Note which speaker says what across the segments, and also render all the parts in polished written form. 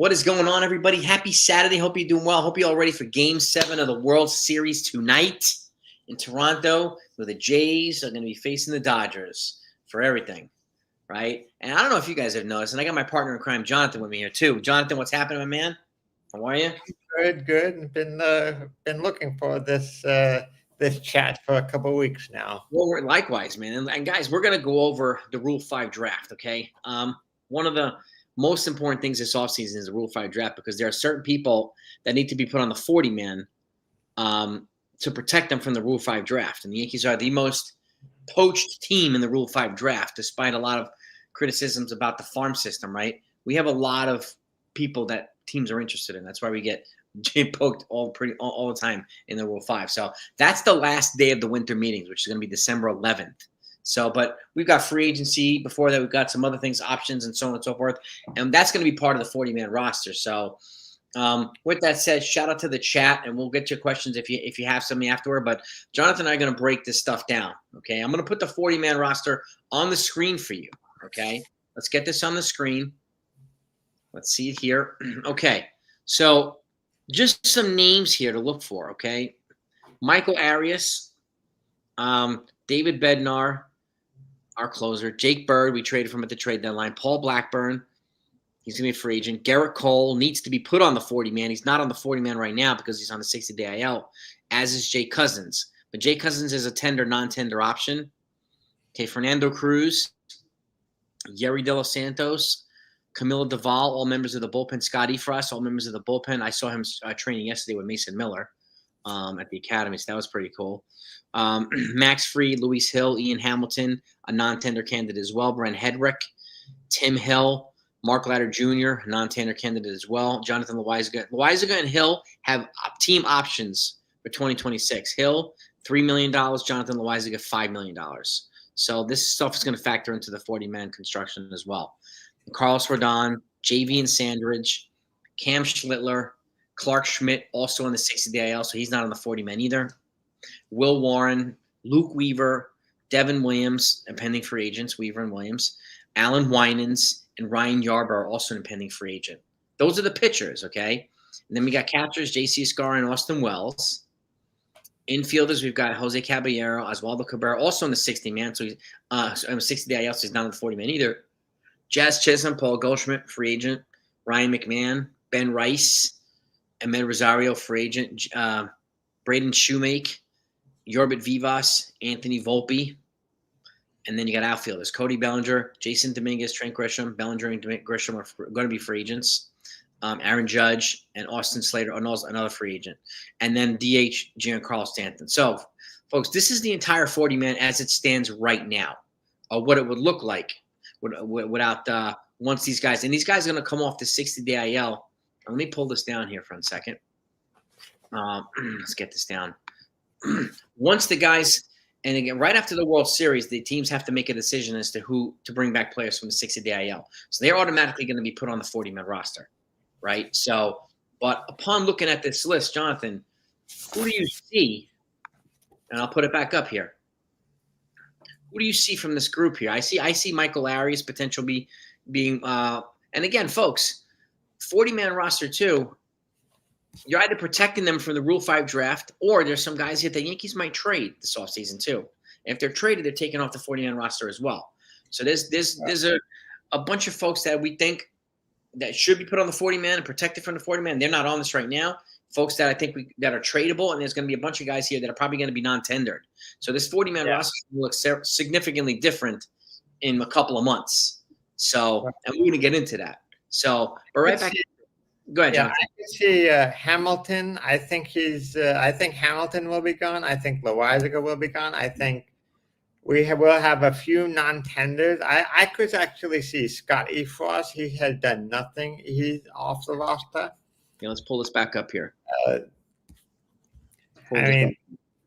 Speaker 1: What is going on, everybody? Happy Saturday. Hope you're doing well. Hope you're all ready for Game 7 of the World Series tonight in Toronto, where the Jays are going to be facing the Dodgers for everything, right? And I don't know if you guys have noticed, and I got my partner in crime, Jonathan, with me here too. Jonathan, what's happening, my man? How are you?
Speaker 2: Good. Been looking for this chat for a couple of weeks now.
Speaker 1: Well, likewise, man. And guys, we're going to go over the Rule 5 draft, okay? One of the most important things this offseason is the Rule 5 draft because there are certain people that need to be put on the 40-man to protect them from the Rule 5 draft. And the Yankees are the most poached team in the Rule 5 draft, despite a lot of criticisms about the farm system, right? We have a lot of people that teams are interested in. That's why we get poked all the time in the Rule 5. So that's the last day of the winter meetings, which is going to be December 11th. So, but we've got free agency. Before that, we've got some other things, options, and so on and so forth. And that's going to be part of the 40-man roster. So, with that said, shout out to the chat, and we'll get your questions if you have something afterward. But Jonathan and I are going to break this stuff down. Okay, I'm going to put the 40-man roster on the screen for you. Okay, let's get this on the screen. Let's see it here. Okay, so just some names here to look for. Okay, Michael Arias, David Bednar, our closer. Jake Bird, we traded from at the trade deadline. Paul Blackburn, he's going to be a free agent. Garrett Cole needs to be put on the 40-man. He's not on the 40-man right now because he's on the 60-day IL, as is Jay Cousins. But Jay Cousins is a tender, non-tender option. Okay, Fernando Cruz, Yerry De Los Santos, Camilo Doval, all members of the bullpen. Scott Efros, all members of the bullpen. I saw him training yesterday with Mason Miller at the academy, so that was pretty cool. Max Fried, Luis Hill, Ian Hamilton, a non-tender candidate as well. Brent Hedrick, Tim Hill, Mark Ladder Jr., a non-tender candidate as well. Jonathan Loaizaga. Loaizaga and Hill have team options for 2026. Hill, $3 million. Jonathan Loaizaga, $5 million. So this stuff is going to factor into the 40-man construction as well. Carlos Rodon, JV and Sandridge, Cam Schlittler, Clark Schmidt, also on the 60-day IL, so he's not on the 40-man either. Will Warren, Luke Weaver, Devin Williams, and pending free agents, Weaver and Williams. Alan Winans and Ryan Yarbrough are also an pending free agent. Those are the pitchers, okay? And then we got catchers, J.C. Scar and Austin Wells. Infielders, we've got Jose Caballero, Oswaldo Cabrera, also on the 60-man, so he's 60-day IL, so he's not on the 40-man either. Jazz Chisholm, Paul Goldschmidt, free agent. Ryan McMahon, Ben Rice, Ahmed Rosario, free agent. Braden Shoemake, Yorbit Vivas, Anthony Volpe. And then you got outfielders. Cody Bellinger, Jason Dominguez, Trent Grisham. Bellinger and Grisham are going to be free agents. Aaron Judge and Austin Slater, another free agent. And then DH, Giancarlo Stanton. So, folks, this is the entire 40-man as it stands right now, or what it would look like without once these guys. And these guys are going to come off the 60-day IL. Let me pull this down here for a second. Let's get this down. Once the guys, and again, right after the World Series, the teams have to make a decision as to who to bring back players from the 60-day IL. So they're automatically going to be put on the 40-man roster, right? So, but upon looking at this list, Jonathan, who do you see? And I'll put it back up here. Who do you see from this group here? I see Michael Arias potential being and again, folks, 40-man roster too. You're either protecting them from the Rule 5 draft, or there's some guys here that the Yankees might trade this offseason too. And if they're traded, they're taking off the 40-man roster as well. So there's a bunch of folks that we think that should be put on the 40-man and protected from the 40-man. They're not on this right now. Folks that I think that are tradable, and there's going to be a bunch of guys here that are probably going to be non-tendered. So this 40-man roster will look significantly different in a couple of months. So, and we're going to get into that. So, but right back. Go ahead, Jonathan.
Speaker 2: I can see Hamilton. I think Hamilton will be gone. I think Loaizaga will be gone. I think will have a few non-tenders. I could actually see Scott Efros. He has done nothing. He's off the roster.
Speaker 1: Yeah, let's pull this back up here.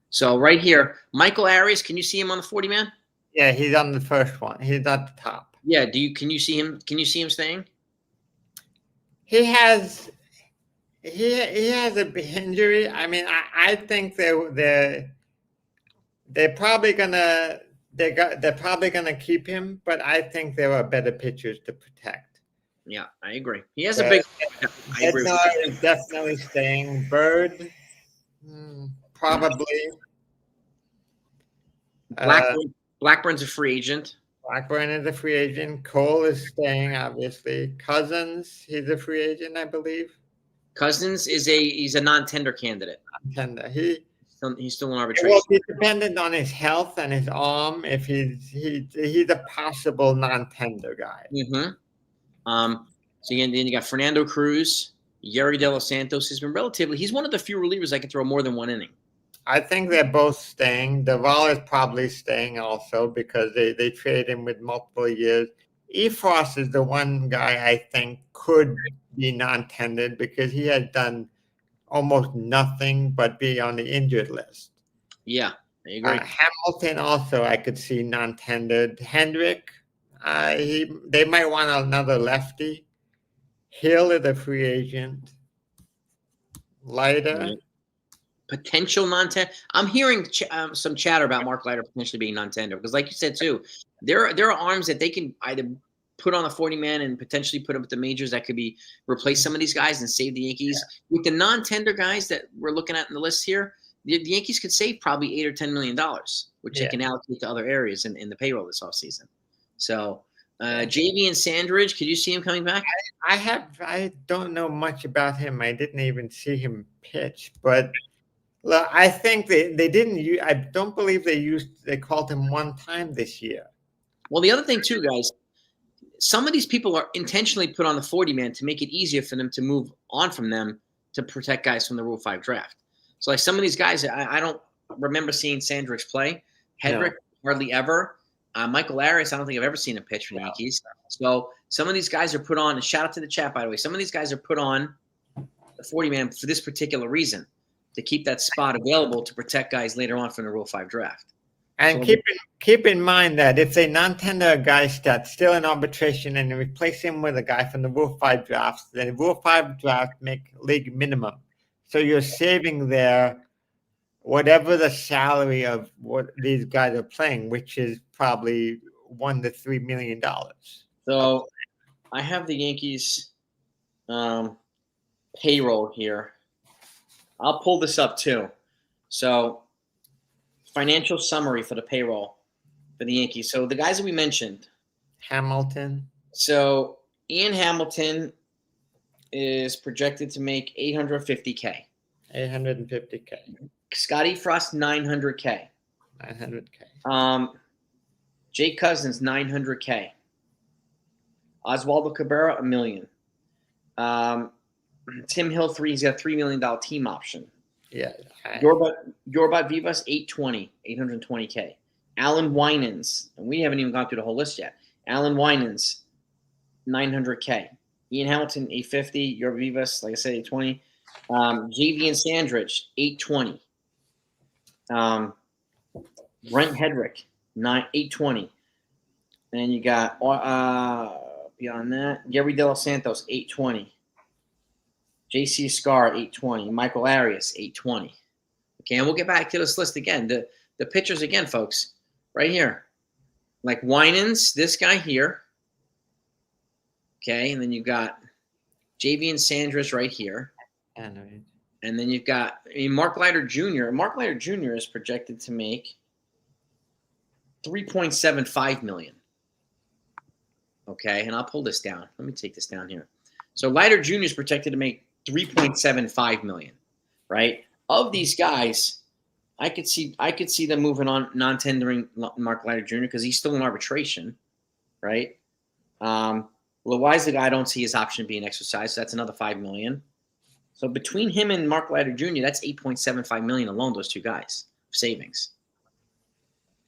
Speaker 2: So
Speaker 1: right here, Michael Arias. Can you see him on the 40-man?
Speaker 2: Yeah, he's on the first one. He's at the top.
Speaker 1: Yeah. Can you see him? Can you see him staying?
Speaker 2: He has a injury. I mean, I think they're probably gonna keep him, but I think there are better pitchers to protect.
Speaker 1: Yeah, I agree. He has a
Speaker 2: Uh,
Speaker 1: big. I agree with
Speaker 2: Bednar is definitely staying. Bird, probably.
Speaker 1: you.
Speaker 2: Uh,
Speaker 1: Blackburn's a free agent.
Speaker 2: Blackburn is a free agent. Cole is staying, obviously. Cousins, he's a free agent, I believe.
Speaker 1: Cousins is he's a non-tender candidate.
Speaker 2: Tender. He
Speaker 1: He's still in
Speaker 2: It will
Speaker 1: arbitration.
Speaker 2: be dependent on his health and his arm. If he's a possible non-tender guy.
Speaker 1: Mm-hmm. So then you got Fernando Cruz, Yeri De Los Santos. Has been relatively. He's one of the few relievers that can throw more than one inning.
Speaker 2: I think they're both staying. Duvall is probably staying also because they trade him with multiple years. Efros is the one guy I think could be non-tendered because he has done almost nothing but be on the injured list.
Speaker 1: Yeah, I agree.
Speaker 2: Hamilton also I could see non-tendered. Hendrick, they might want another lefty. Hill is a free agent. Leiter,
Speaker 1: Yeah. Potential non-tender. I'm hearing some chatter about Mark Leiter potentially being non-tender because, like you said too, there are arms that they can either put on a 40-man and potentially put up at the majors that could be replace some of these guys and save the Yankees. With the non-tender guys that we're looking at in the list here, the Yankees could save probably $8 or $10 million, which they
Speaker 2: yeah.
Speaker 1: can allocate to other areas in the payroll this offseason. So JV and Sandridge, could you see him coming back?
Speaker 2: I don't know much about him. I didn't even see him pitch, but look, I think they didn't use, I don't believe they called him one time this year.
Speaker 1: Well, the other thing too, guys, some of these people are intentionally put on the 40-man to make it easier for them to move on from them to protect guys from the Rule 5 draft. So like some of these guys, I don't remember seeing Sandrich play. Hedrick, hardly ever. Michael Arias, I don't think I've ever seen a pitch for the Yankees. So some of these guys are put on, and shout out to the chat, by the way, some of these guys are put on the 40-man for this particular reason, to keep that spot available to protect guys later on from the Rule 5 draft.
Speaker 2: And
Speaker 1: So,
Speaker 2: keep in mind that if they non-tender a guy that's still in arbitration and replace him with a guy from the Rule 5 drafts, then the Rule 5 draft make league minimum. So you're saving their whatever the salary of what these guys are playing, which is probably $1 to $3 million.
Speaker 1: so I have the Yankees payroll here. I'll pull this up too. So financial summary for the payroll for the Yankees. So the guys that we mentioned.
Speaker 2: Hamilton.
Speaker 1: So Ian Hamilton is projected to make $850K.
Speaker 2: $850K.
Speaker 1: Scotty Frost $900K.
Speaker 2: $900K.
Speaker 1: Jake Cousins $900K. Oswaldo Cabrera $1 million. Tim Hill he's got a $3 million team option.
Speaker 2: Yeah.
Speaker 1: Yorbat Vivas $820K. Alan Winans, and we haven't even gone through the whole list yet. Alan Winans $900K. Ian Hamilton $850. Yorbat Vivas, like I said, $820. JV and Sandridge $820. Brent Hedrick $820. And then you got beyond that, Gary De Los Santos $820. JC Scar $820. Michael Arias $820. Okay, and we'll get back to this list again. The pitchers again, folks, right here. Like Winans, this guy here. Okay, and then you've got JV and Sanders right here. And then you've got Mark Leiter Jr. Mark Leiter Jr. is projected to make $3.75 million. Okay, and I'll pull this down. Let me take this down here. So Leiter Jr. is projected to make $3.75 million, right? Of these guys, I could see them moving on, non-tendering Mark Leiter Jr. because he's still in arbitration, right? Loizaga, I don't see his option being exercised, so that's another $5 million. So between him and Mark Leiter Jr., that's $8.75 million alone. Those two guys savings,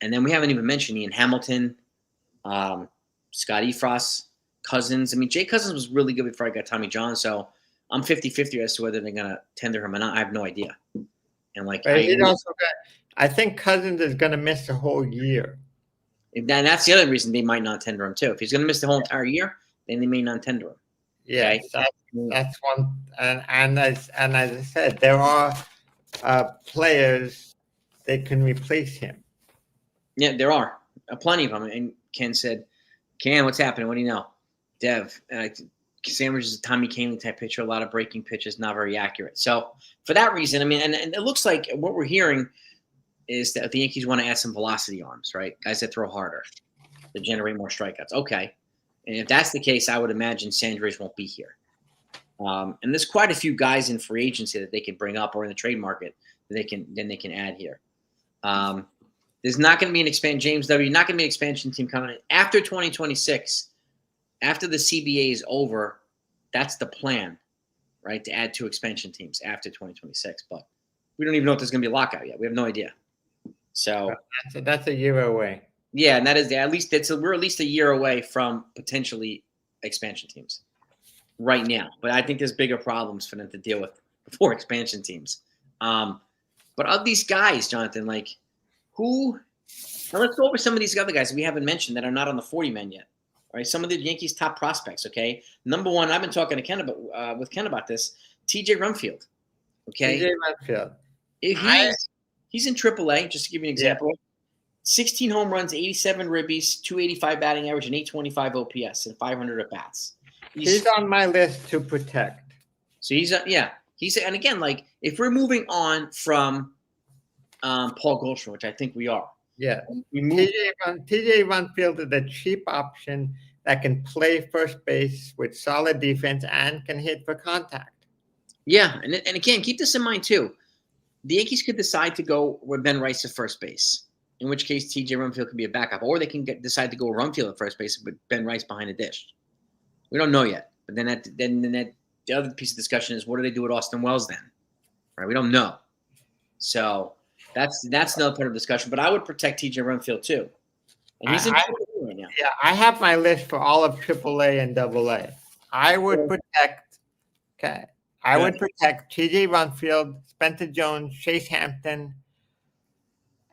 Speaker 1: and then we haven't even mentioned Ian Hamilton, Scott Efros, Cousins. I mean, Jay Cousins was really good before I got Tommy John, so I'm 50-50 as to whether they're gonna tender him or not. I have no idea. And
Speaker 2: I think Cousins is gonna miss the whole year.
Speaker 1: And that's the other reason they might not tender him too. If he's gonna miss the whole entire year, then they may not tender him.
Speaker 2: Yeah, okay? That's one. And as I said, there are players that can replace him.
Speaker 1: Yeah, there are plenty of them. And Ken said, "Ken, what's happening? What do you know?" Dev, Sanders is a Tommy Kahnle type pitcher, a lot of breaking pitches, not very accurate. So for that reason, I mean, and it looks like what we're hearing is that the Yankees want to add some velocity arms, right? Guys that throw harder to generate more strikeouts. Okay. And if that's the case, I would imagine Sanders won't be here. And there's quite a few guys in free agency that they can bring up or in the trade market that they can add here. There's not going to be an James W. Not going to be an expansion team coming in after 2026. After the CBA is over, that's the plan, right? To add 2 expansion teams after 2026. But we don't even know if there's going to be a lockout yet. We have no idea. So
Speaker 2: that's a year away.
Speaker 1: Yeah, and that is we're at least a year away from potentially expansion teams right now. But I think there's bigger problems for them to deal with before expansion teams. But of these guys, Jonathan, like who? Now let's go over some of these other guys we haven't mentioned that are not on the 40-man yet. All right, some of the Yankees' top prospects. Okay, number one, I've been talking to Ken about this. T.J. Rumfield. Okay,
Speaker 2: T.J. Rumfield.
Speaker 1: He's in AAA. Just to give you an example, 16 home runs, 87 ribbies, 285 batting average, and 825 OPS, and 500 at bats.
Speaker 2: He's on my list to protect.
Speaker 1: So he's and again, like if we're moving on from Paul Goldschmidt, which I think we are.
Speaker 2: Yeah, T.J. Rumfield is a cheap option that can play first base with solid defense and can hit for contact.
Speaker 1: Yeah, and again, keep this in mind too. The Yankees could decide to go with Ben Rice at first base, in which case T.J. Rumfield could be a backup, or they can decide to go Rumfield at first base with Ben Rice behind the dish. We don't know yet, but then the other piece of discussion is what do they do with Austin Wells then? Right, we don't know. So that's another part of the discussion. But I would protect T.J. Rumfield too, and he's in AAA right now.
Speaker 2: Yeah, I have my list for all of AAA and AA. I would protect. Okay. I would protect T.J. Rumfield, Spencer Jones, Chase Hampton,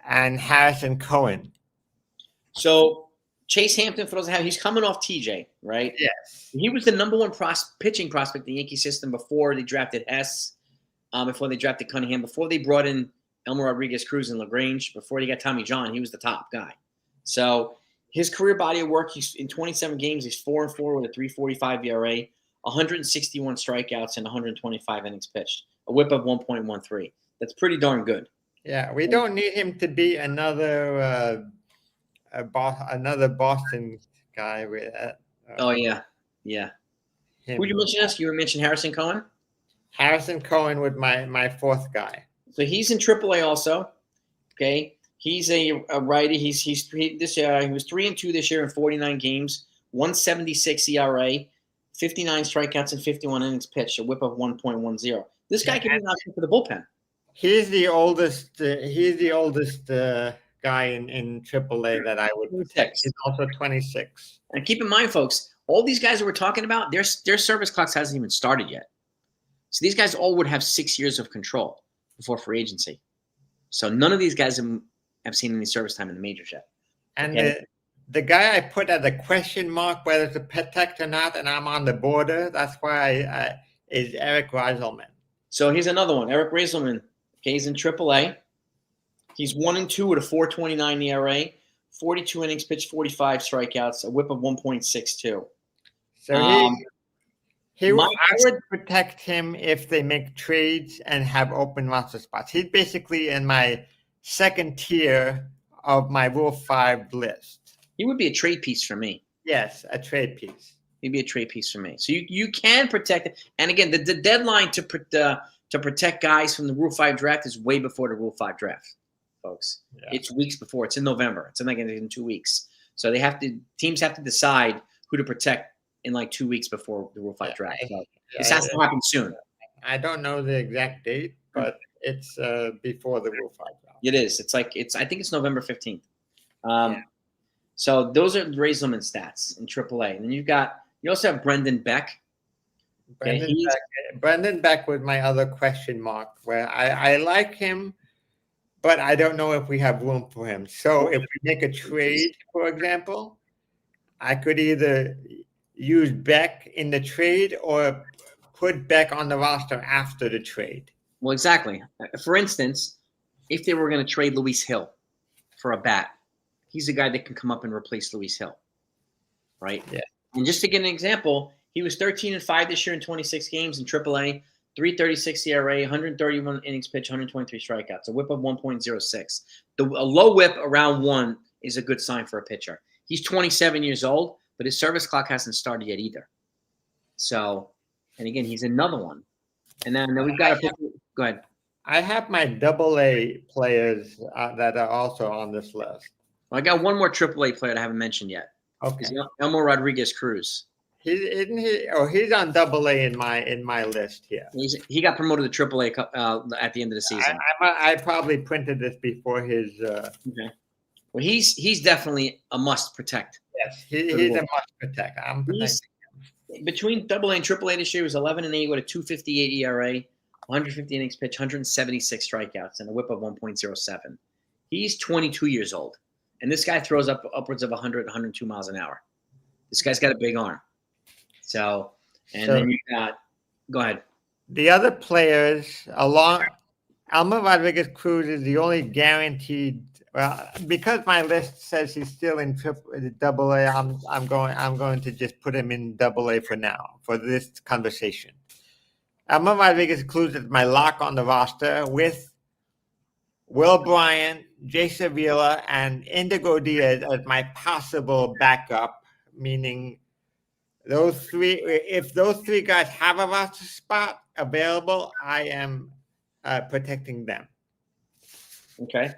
Speaker 2: and Harrison Cohen.
Speaker 1: So Chase Hampton, for those that have, he's coming off TJ, right?
Speaker 2: Yes.
Speaker 1: He was the number one pitching prospect in the Yankee system before they drafted Hess, before they drafted Cunningham, before they brought in Elmer Rodriguez Cruz and LaGrange, before they got Tommy John. He was the top guy. So his career body of work, he's in 27 games, he's 4-4 with a 3.45 ERA. 161 strikeouts and 125 innings pitched, a whip of 1.13. That's pretty darn good.
Speaker 2: Yeah, we don't need him to be another Boston guy with.
Speaker 1: Oh yeah. Who would you mention us? You mentioned Harrison Cohen.
Speaker 2: Harrison Cohen with my fourth guy.
Speaker 1: So he's in AAA also. Okay, he's a righty. He was 3-2 this year in 49 games, 176 ERA. 59 strikeouts and 51 innings pitched, a whip of 1.10. This guy can be an option for the bullpen.
Speaker 2: He's the oldest. Guy in AAA that I would protect. He's also 26.
Speaker 1: And keep in mind, folks, all these guys that we're talking about, their service clocks hasn't even started yet. So these guys all would have 6 years of control before free agency. So none of these guys have seen any service time in the majors yet.
Speaker 2: And the guy I put as a question mark whether to protect or not, and I'm on the border. That's why is Eric Reiselman.
Speaker 1: So here's another one, Eric Reiselman. Okay, he's in AAA. He's 1-2 with a 4.29 ERA, 42 innings pitched, 45 strikeouts, a whip of 1.62.
Speaker 2: So I would protect him if they make trades and have open roster spots. He's basically in my second tier of my Rule 5 list.
Speaker 1: He would be a trade piece for me.
Speaker 2: Yes, a trade piece.
Speaker 1: He'd be a trade piece for me. So you can protect it. And again, the deadline to protect guys from the Rule 5 draft is way before the Rule 5 draft, folks. Yeah. It's weeks before. It's in November. It's in 2 weeks. So teams have to decide who to protect in like 2 weeks before the Rule 5 draft. So this has to happen soon.
Speaker 2: I don't know the exact date, but it's before the Rule 5 draft.
Speaker 1: It is. I think it's November 15th. So those are Reiselman stats in AAA. And then you also have Brendan Beck.
Speaker 2: Brendan Beck was my other question mark, where I like him, but I don't know if we have room for him. So if we make a trade, for example, I could either use Beck in the trade or put Beck on the roster after the trade.
Speaker 1: Well, exactly. For instance, if they were going to trade Luis Hill for a bat, he's a guy that can come up and replace Luis Hill, right?
Speaker 2: Yeah.
Speaker 1: And just to get an example, He was 13-5 this year in 26 games in AAA, 3.36 ERA, 131 innings pitched, 123 strikeouts, a WHIP of 1.06. A low WHIP around 1 is a good sign for a pitcher. He's 27 years old, but his service clock hasn't started yet either. So, and again, he's another one. And then we've got go ahead.
Speaker 2: I have my AA players that are also on this list.
Speaker 1: Well, I got one more AAA player that I haven't mentioned yet.
Speaker 2: Okay.
Speaker 1: Elmo Rodriguez Cruz.
Speaker 2: Isn't he? Oh, he's on AA in my list here.
Speaker 1: He got promoted to AAA at the end of the season.
Speaker 2: I probably printed this before his.
Speaker 1: Okay. Well, he's definitely a must protect.
Speaker 2: Yes, he's a must protect. I'm protecting him.
Speaker 1: Between AA and AAA this year, he was 11-8 with a 2.58 ERA, 150 innings pitched, 176 strikeouts, and a WHIP of 1.07. He's 22 years old, and this guy throws up upwards of 100, 102 miles an hour. This guy's got a big arm. So then you got. Go ahead.
Speaker 2: The other players along Elmo Rodriguez Cruz is the only guaranteed. Well, because my list says he's still in AA, I'm going to just put him in AA for now for this conversation. Elmo Rodriguez Cruz is my lock on the roster with Will Bryant, Jay Sevilla, and Indigo Diaz as my possible backup. Meaning, those three. If those three guys have a roster spot available, I am protecting them.
Speaker 1: Okay.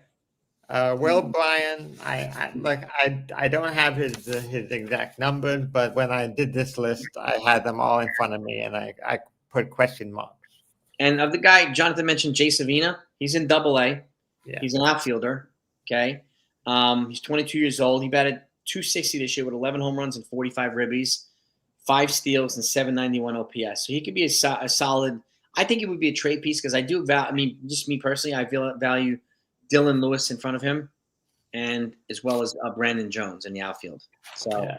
Speaker 2: Will Bryan, I don't have his exact numbers, but when I did this list, I had them all in front of me, and I put question marks. And
Speaker 1: of the guy Jonathan mentioned, Jay Savina, he's in AA.
Speaker 2: Yeah.
Speaker 1: He's an outfielder. Okay. He's 22 years old. He batted 260 this year with 11 home runs and 45 ribbies, 5 steals, and 791 OPS. So he could be a solid. I think it would be a trade piece because I do just me personally, I value Dylan Lewis in front of him, and as well as Brandon Jones in the outfield. So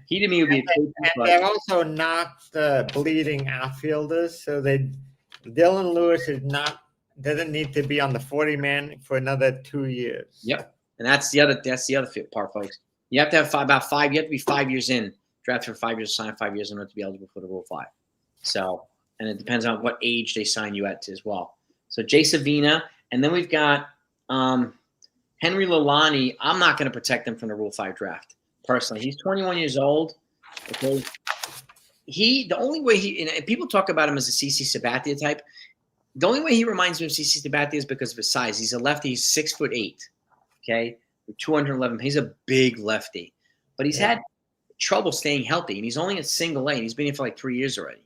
Speaker 1: he to me would be a trade piece.
Speaker 2: And they're also not the bleeding outfielders, so Dylan Lewis doesn't need to be on the 40-man for another 2 years.
Speaker 1: Yep, and that's the other part, folks. You have to have about 5. You have to be 5 years in, draft for 5 years, sign 5 years in order to be eligible for the Rule 5. So, and it depends on what age they sign you at as well. So Jay Savina, and then we've got Henry Lalani. I'm not going to protect him from the Rule 5 draft personally. He's 21 years old. Okay, the only way and people talk about him as a CC Sabathia type. The only way he reminds me of CC Sabathia is because of his size. He's a lefty. He's 6'8". Okay. 211. He's a big lefty, but he's had trouble staying healthy, and he's only at single A, and he's been here for like 3 years already.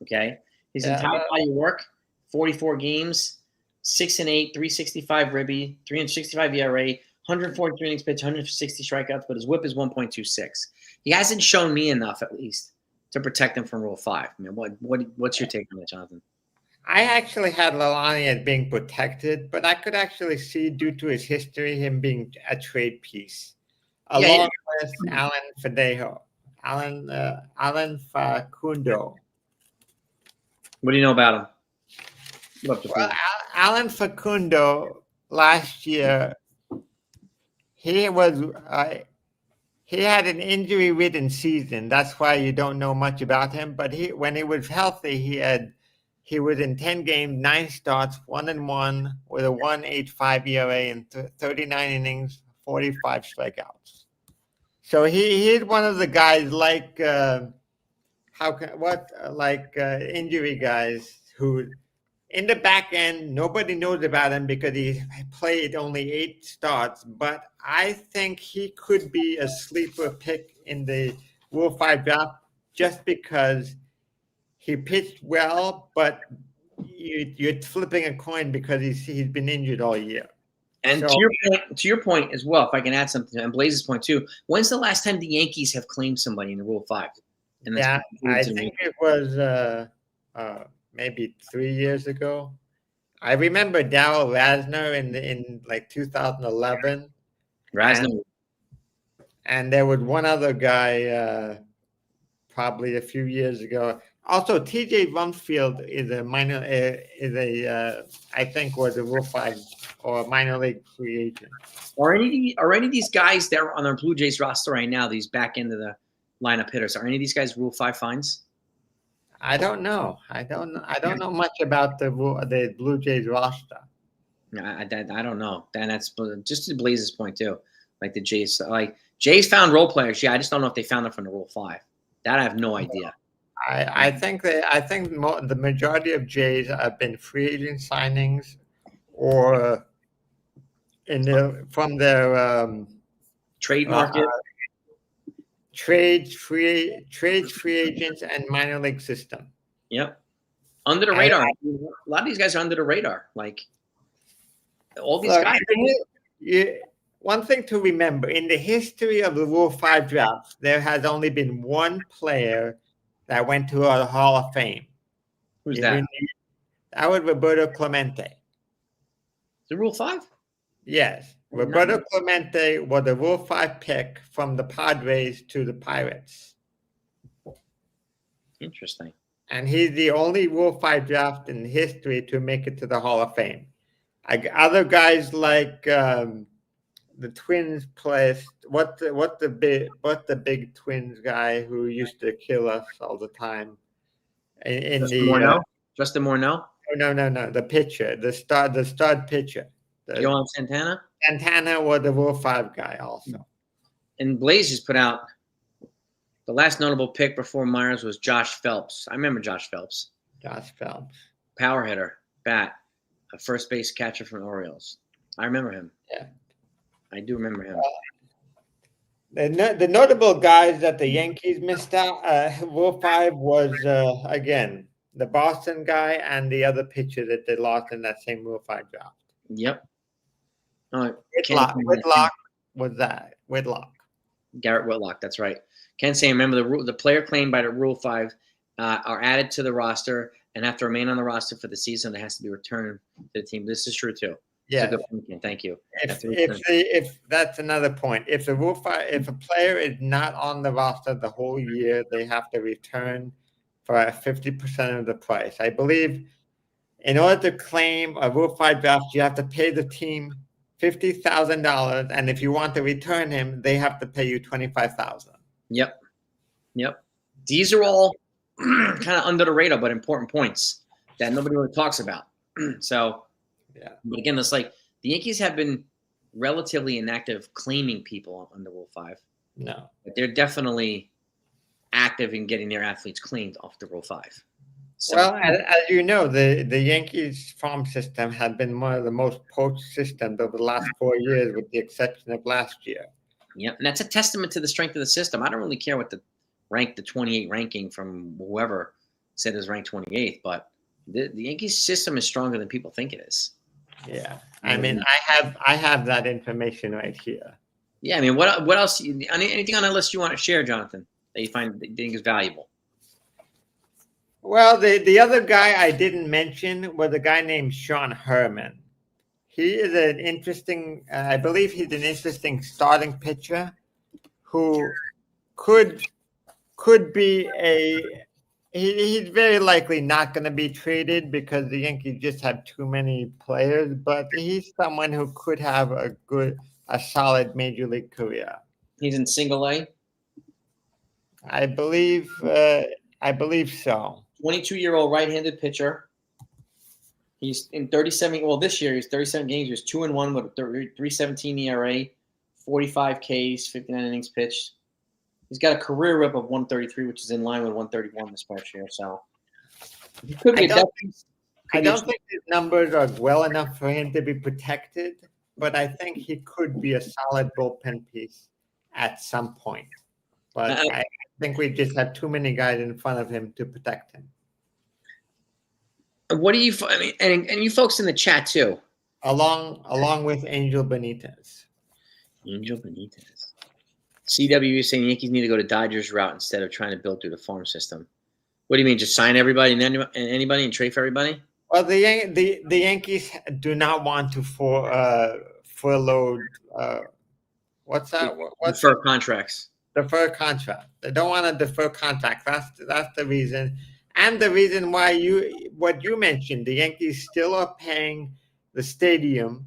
Speaker 1: Okay, his entire body of work, 44 games, 6-8, 365 ribby, 365 ERA, 143 innings pitched, 160 strikeouts, but his WHIP is 1.26. He hasn't shown me enough, at least, to protect him from Rule 5. I mean, what's your take on that, Jonathan?
Speaker 2: I actually had Lalani as being protected, but I could actually see, due to his history, him being a trade piece, along with Alan Facundo.
Speaker 1: What do you know about him?
Speaker 2: Well, Alan Facundo last year, he had an injury-ridden season. That's why you don't know much about him. But when he was healthy, he was in 10 games, 9 starts, 1-1 with a 1.85 ERA and 39 innings, 45 strikeouts. So he's one of the guys like injury guys who, in the back end, nobody knows about him because he played only 8 starts. But I think he could be a sleeper pick in the Rule 5 draft just because he pitched well, but you're flipping a coin because he's been injured all year.
Speaker 1: And to your point as well, if I can add something, and Blaze's point too, when's the last time the Yankees have claimed somebody in the Rule 5?
Speaker 2: I think it was maybe 3 years ago. I remember Darryl Rasner in like 2011.
Speaker 1: Rasner.
Speaker 2: And there was one other guy probably a few years ago. Also, T.J. Rumsfeld is I think was a Rule 5 or minor league free agent.
Speaker 1: Are any of these guys that are on our Blue Jays roster right now, these back end of the lineup hitters, are any of these guys Rule 5 finds?
Speaker 2: I don't know. I don't know much about the Blue Jays roster.
Speaker 1: I don't know. Dan, that's just to Blaze's point too. Like the Jays, like Jays found role players. Yeah, I just don't know if they found them from the Rule 5. That I have no idea.
Speaker 2: I think the majority of Jays have been free agent signings or from their
Speaker 1: Trade market.
Speaker 2: trades free agents and minor league system.
Speaker 1: Yep. Under the radar. A lot of these guys are under the radar. Like all these guys.
Speaker 2: One thing to remember, in the history of the Rule 5 draft, there has only been one player that went to a Hall of Fame.
Speaker 1: Who's that?
Speaker 2: That was Roberto Clemente.
Speaker 1: The Rule 5?
Speaker 2: Yes. Roberto Clemente was a Rule 5 pick from the Padres to the Pirates.
Speaker 1: Interesting.
Speaker 2: And he's the only Rule 5 draft in history to make it to the Hall of Fame. Other guys like the Twins players. What the big Twins guy who used to kill us all the time?
Speaker 1: Justin Morneau? Justin Morneau?
Speaker 2: No. The pitcher, the stud pitcher.
Speaker 1: Yohan Santana?
Speaker 2: Santana was the Rule 5 guy also.
Speaker 1: And Blaze just put out the last notable pick before Myers was Josh Phelps. I remember Josh Phelps.
Speaker 2: Josh Phelps.
Speaker 1: Power hitter, bat, a first base catcher from the Orioles. I remember him.
Speaker 2: Yeah.
Speaker 1: I do remember him.
Speaker 2: The notable guys that the Yankees missed out, Rule 5 was, again, the Boston guy and the other pitcher that they lost in that same Rule 5 draft.
Speaker 1: Yep.
Speaker 2: Whitlock was that. Whitlock.
Speaker 1: Garrett Whitlock, that's right. Ken saying, remember, the player claimed by the Rule 5 are added to the roster and have to remain on the roster for the season. It has to be returned to the team. This is true, too.
Speaker 2: Yeah.
Speaker 1: Thank you.
Speaker 2: If that's another point, if the Rule 5, if a player is not on the roster the whole year, they have to return for 50% of the price. I believe in order to claim a Rule 5 draft, you have to pay the team $50,000, and if you want to return him, they have to pay you $25,000.
Speaker 1: Yep. These are all kind of under the radar, but important points that nobody really talks about. So,
Speaker 2: yeah.
Speaker 1: But again, it's like the Yankees have been relatively inactive claiming people under Rule 5.
Speaker 2: No,
Speaker 1: but they're definitely active in getting their athletes cleaned off the Rule 5. So,
Speaker 2: well, as you know, the Yankees farm system had been one of the most poached systems over the last 4 years, with the exception of last year.
Speaker 1: Yeah, and that's a testament to the strength of the system. I don't really care what the 28 ranking from whoever said is ranked 28th, but the Yankees system is stronger than people think it is.
Speaker 2: Yeah, I mean, I have that information right here.
Speaker 1: Yeah, I mean, what else? Anything on that list you want to share, Jonathan, that you think is valuable?
Speaker 2: Well, the other guy I didn't mention was a guy named Sean Herman. He is an interesting, I believe he's an interesting starting pitcher who could be he's very likely not going to be traded because the Yankees just have too many players, but he's someone who could have a solid major league career.
Speaker 1: He's in single A?
Speaker 2: I believe so.
Speaker 1: 22-year-old right-handed pitcher. He's in 37. Well, this year he's 37 games. He was 2-1 with a 3.17 ERA, 45 Ks, 59 innings pitched. He's got a career whip of 133, which is in line with 131 this past year. So he could be
Speaker 2: I don't think his numbers are well enough for him to be protected, but I think he could be a solid bullpen piece at some point. But I think we just have too many guys in front of him to protect him.
Speaker 1: What do you? I mean, and you folks in the chat too.
Speaker 2: Along with Angel Benitez.
Speaker 1: Angel Benitez. CW is saying Yankees need to go to Dodgers route instead of trying to build through the farm system. What do you mean? Just sign everybody and anybody and trade for everybody?
Speaker 2: Well, the Yankees do not want to furlough. What's that?
Speaker 1: Defer contracts.
Speaker 2: Defer contract. They don't want to defer contract. That's the reason. And the reason why what you mentioned, the Yankees still are paying the stadium.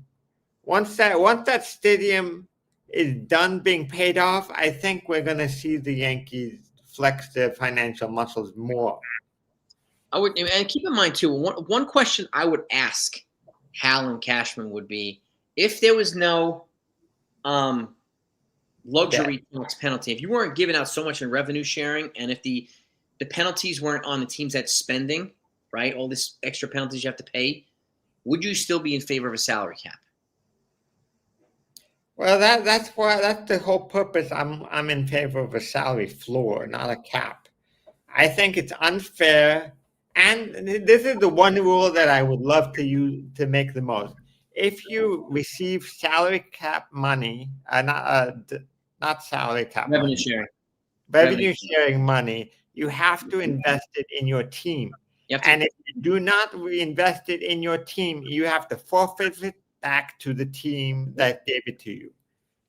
Speaker 2: Once that stadium is done being paid off, I think we're going to see the Yankees flex their financial muscles more.
Speaker 1: I would, and keep in mind too. One question I would ask Hal and Cashman would be if there was no luxury tax penalty, if you weren't giving out so much in revenue sharing, and if the penalties weren't on the teams that's spending, right, all this extra penalties you have to pay, would you still be in favor of a salary cap?
Speaker 2: Well, that's the whole purpose. I'm in favor of a salary floor, not a cap. I think it's unfair, and this is the one rule that I would love to use to make the most. If you receive salary cap money, not salary cap
Speaker 1: Revenue
Speaker 2: money,
Speaker 1: sharing.
Speaker 2: revenue sharing money, you have to invest it in your team. And if you do not reinvest it in your team, you have to forfeit it back to the team that gave it to you.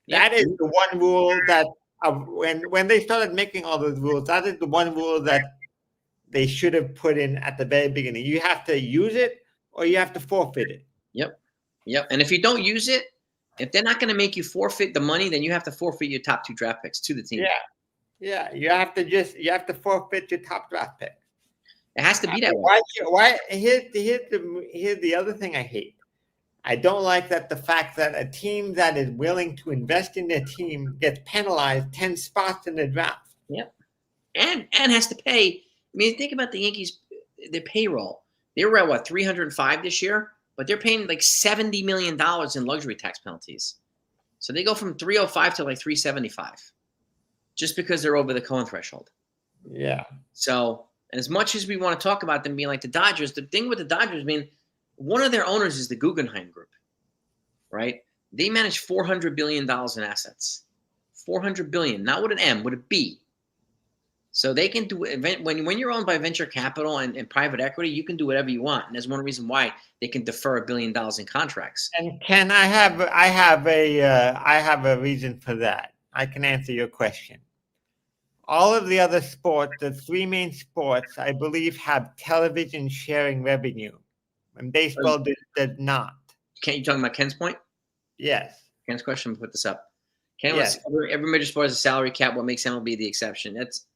Speaker 2: That is the one rule that when they started making all those rules, that is the one rule that they should have put in at the very beginning. You have to use it or you have to forfeit it.
Speaker 1: Yep. And if you don't use it, if they're not going to make you forfeit the money, then you have to forfeit your top 2 draft picks to the team.
Speaker 2: Yeah. You have to forfeit your top draft pick.
Speaker 1: It has to be that way.
Speaker 2: Why? Here's the other thing I hate. I don't like that the fact that a team that is willing to invest in their team gets penalized 10 spots in the draft.
Speaker 1: Yep. And has to pay. I mean, think about the Yankees, their payroll. They were at what, 305 this year, but they're paying like $70 million in luxury tax penalties. So they go from 305 to like 375 just because they're over the Cohen threshold.
Speaker 2: Yeah.
Speaker 1: So, and as much as we want to talk about them being like the Dodgers, the thing with the Dodgers, I mean, one of their owners is the Guggenheim Group, right? They manage $400 billion in assets. $400 billion, not with an M, with a B. So they can do when you're owned by venture capital and private equity, you can do whatever you want. And there's one reason why they can defer $1 billion in contracts.
Speaker 2: And Ken, I have a reason for that. I can answer your question. All of the other sports, the 3 main sports, I believe, have television sharing revenue. And baseball did not.
Speaker 1: You talking about Ken's point?
Speaker 2: Yes.
Speaker 1: Ken's question. Put this up. Ken was every major sport has a salary cap. What makes MLB the exception? That's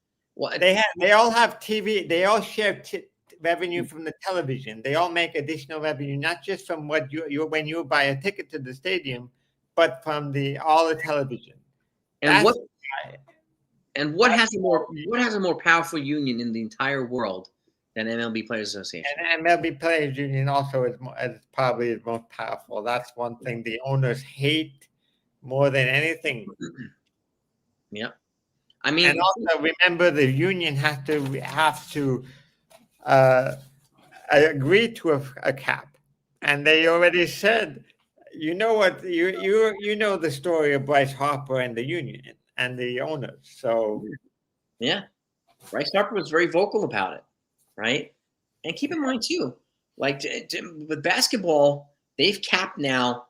Speaker 2: they all have TV. They all share revenue from the television. They all make additional revenue, not just from what you when you buy a ticket to the stadium, but from all the television.
Speaker 1: And what has a more powerful union in the entire world than MLB Players Association?
Speaker 2: And MLB Players Union also is probably the most powerful. That's one thing the owners hate more than anything.
Speaker 1: Yep. I mean,
Speaker 2: and also remember the union have to agree to a cap, and they already said, you know what, you know the story of Bryce Harper and the union and the owners. So
Speaker 1: yeah, Bryce Harper was very vocal about it, right? And keep in mind too, like with basketball, they've capped now.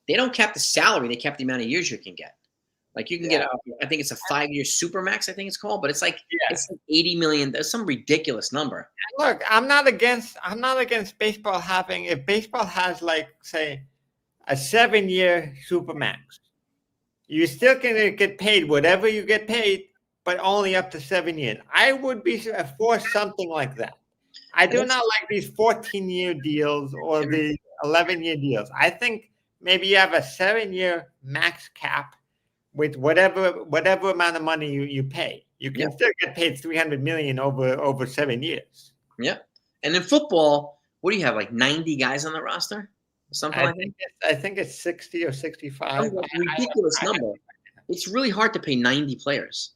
Speaker 1: They don't cap the salary; they cap the amount of years you can get. Like you can get, I think it's a 5-year supermax. I think it's called, but it's like it's like 80 million. There's some ridiculous number.
Speaker 2: Look, I'm not against baseball having. If baseball has like say a 7-year supermax, you still can get paid whatever you get paid, but only up to 7 years. I would be for something like that. I do not like these 14-year deals or the 11-year deals. I think maybe you have a 7-year max cap with whatever amount of money you pay. You can still get paid $300 million over 7 years.
Speaker 1: Yeah. And in football, what do you have, like 90 guys on the roster? Something like that?
Speaker 2: I think it's 60 or 65.
Speaker 1: Ridiculous number. It's really hard to pay 90 players.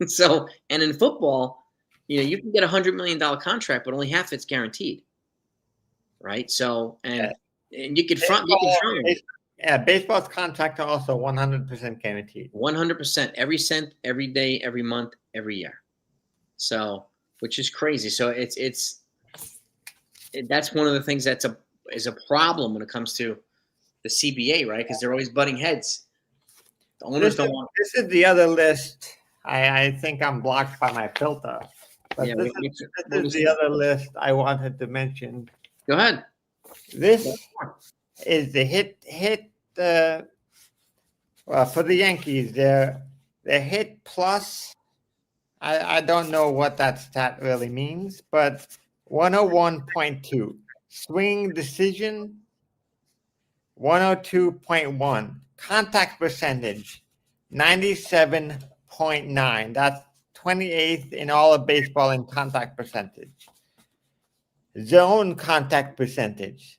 Speaker 1: So, and in football, you can get a $100 million contract, but only half it's guaranteed. Right? So, and you could front.
Speaker 2: Yeah, baseball's contracts are also 100% guaranteed.
Speaker 1: 100%, every cent, every day, every month, every year. So, which is crazy. So that's one of the things is a problem when it comes to the CBA, right? Because they're always butting heads. The owners don't want.
Speaker 2: This is the other list. I think I'm blocked by my filter. But this is the other list I wanted to mention.
Speaker 1: Go ahead.
Speaker 2: This is the hit for the Yankees, their hit plus. I don't know what that stat really means, but 101.2. Swing decision, 102.1. Contact percentage, 97.9. That's 28th in all of baseball in contact percentage. Zone contact percentage,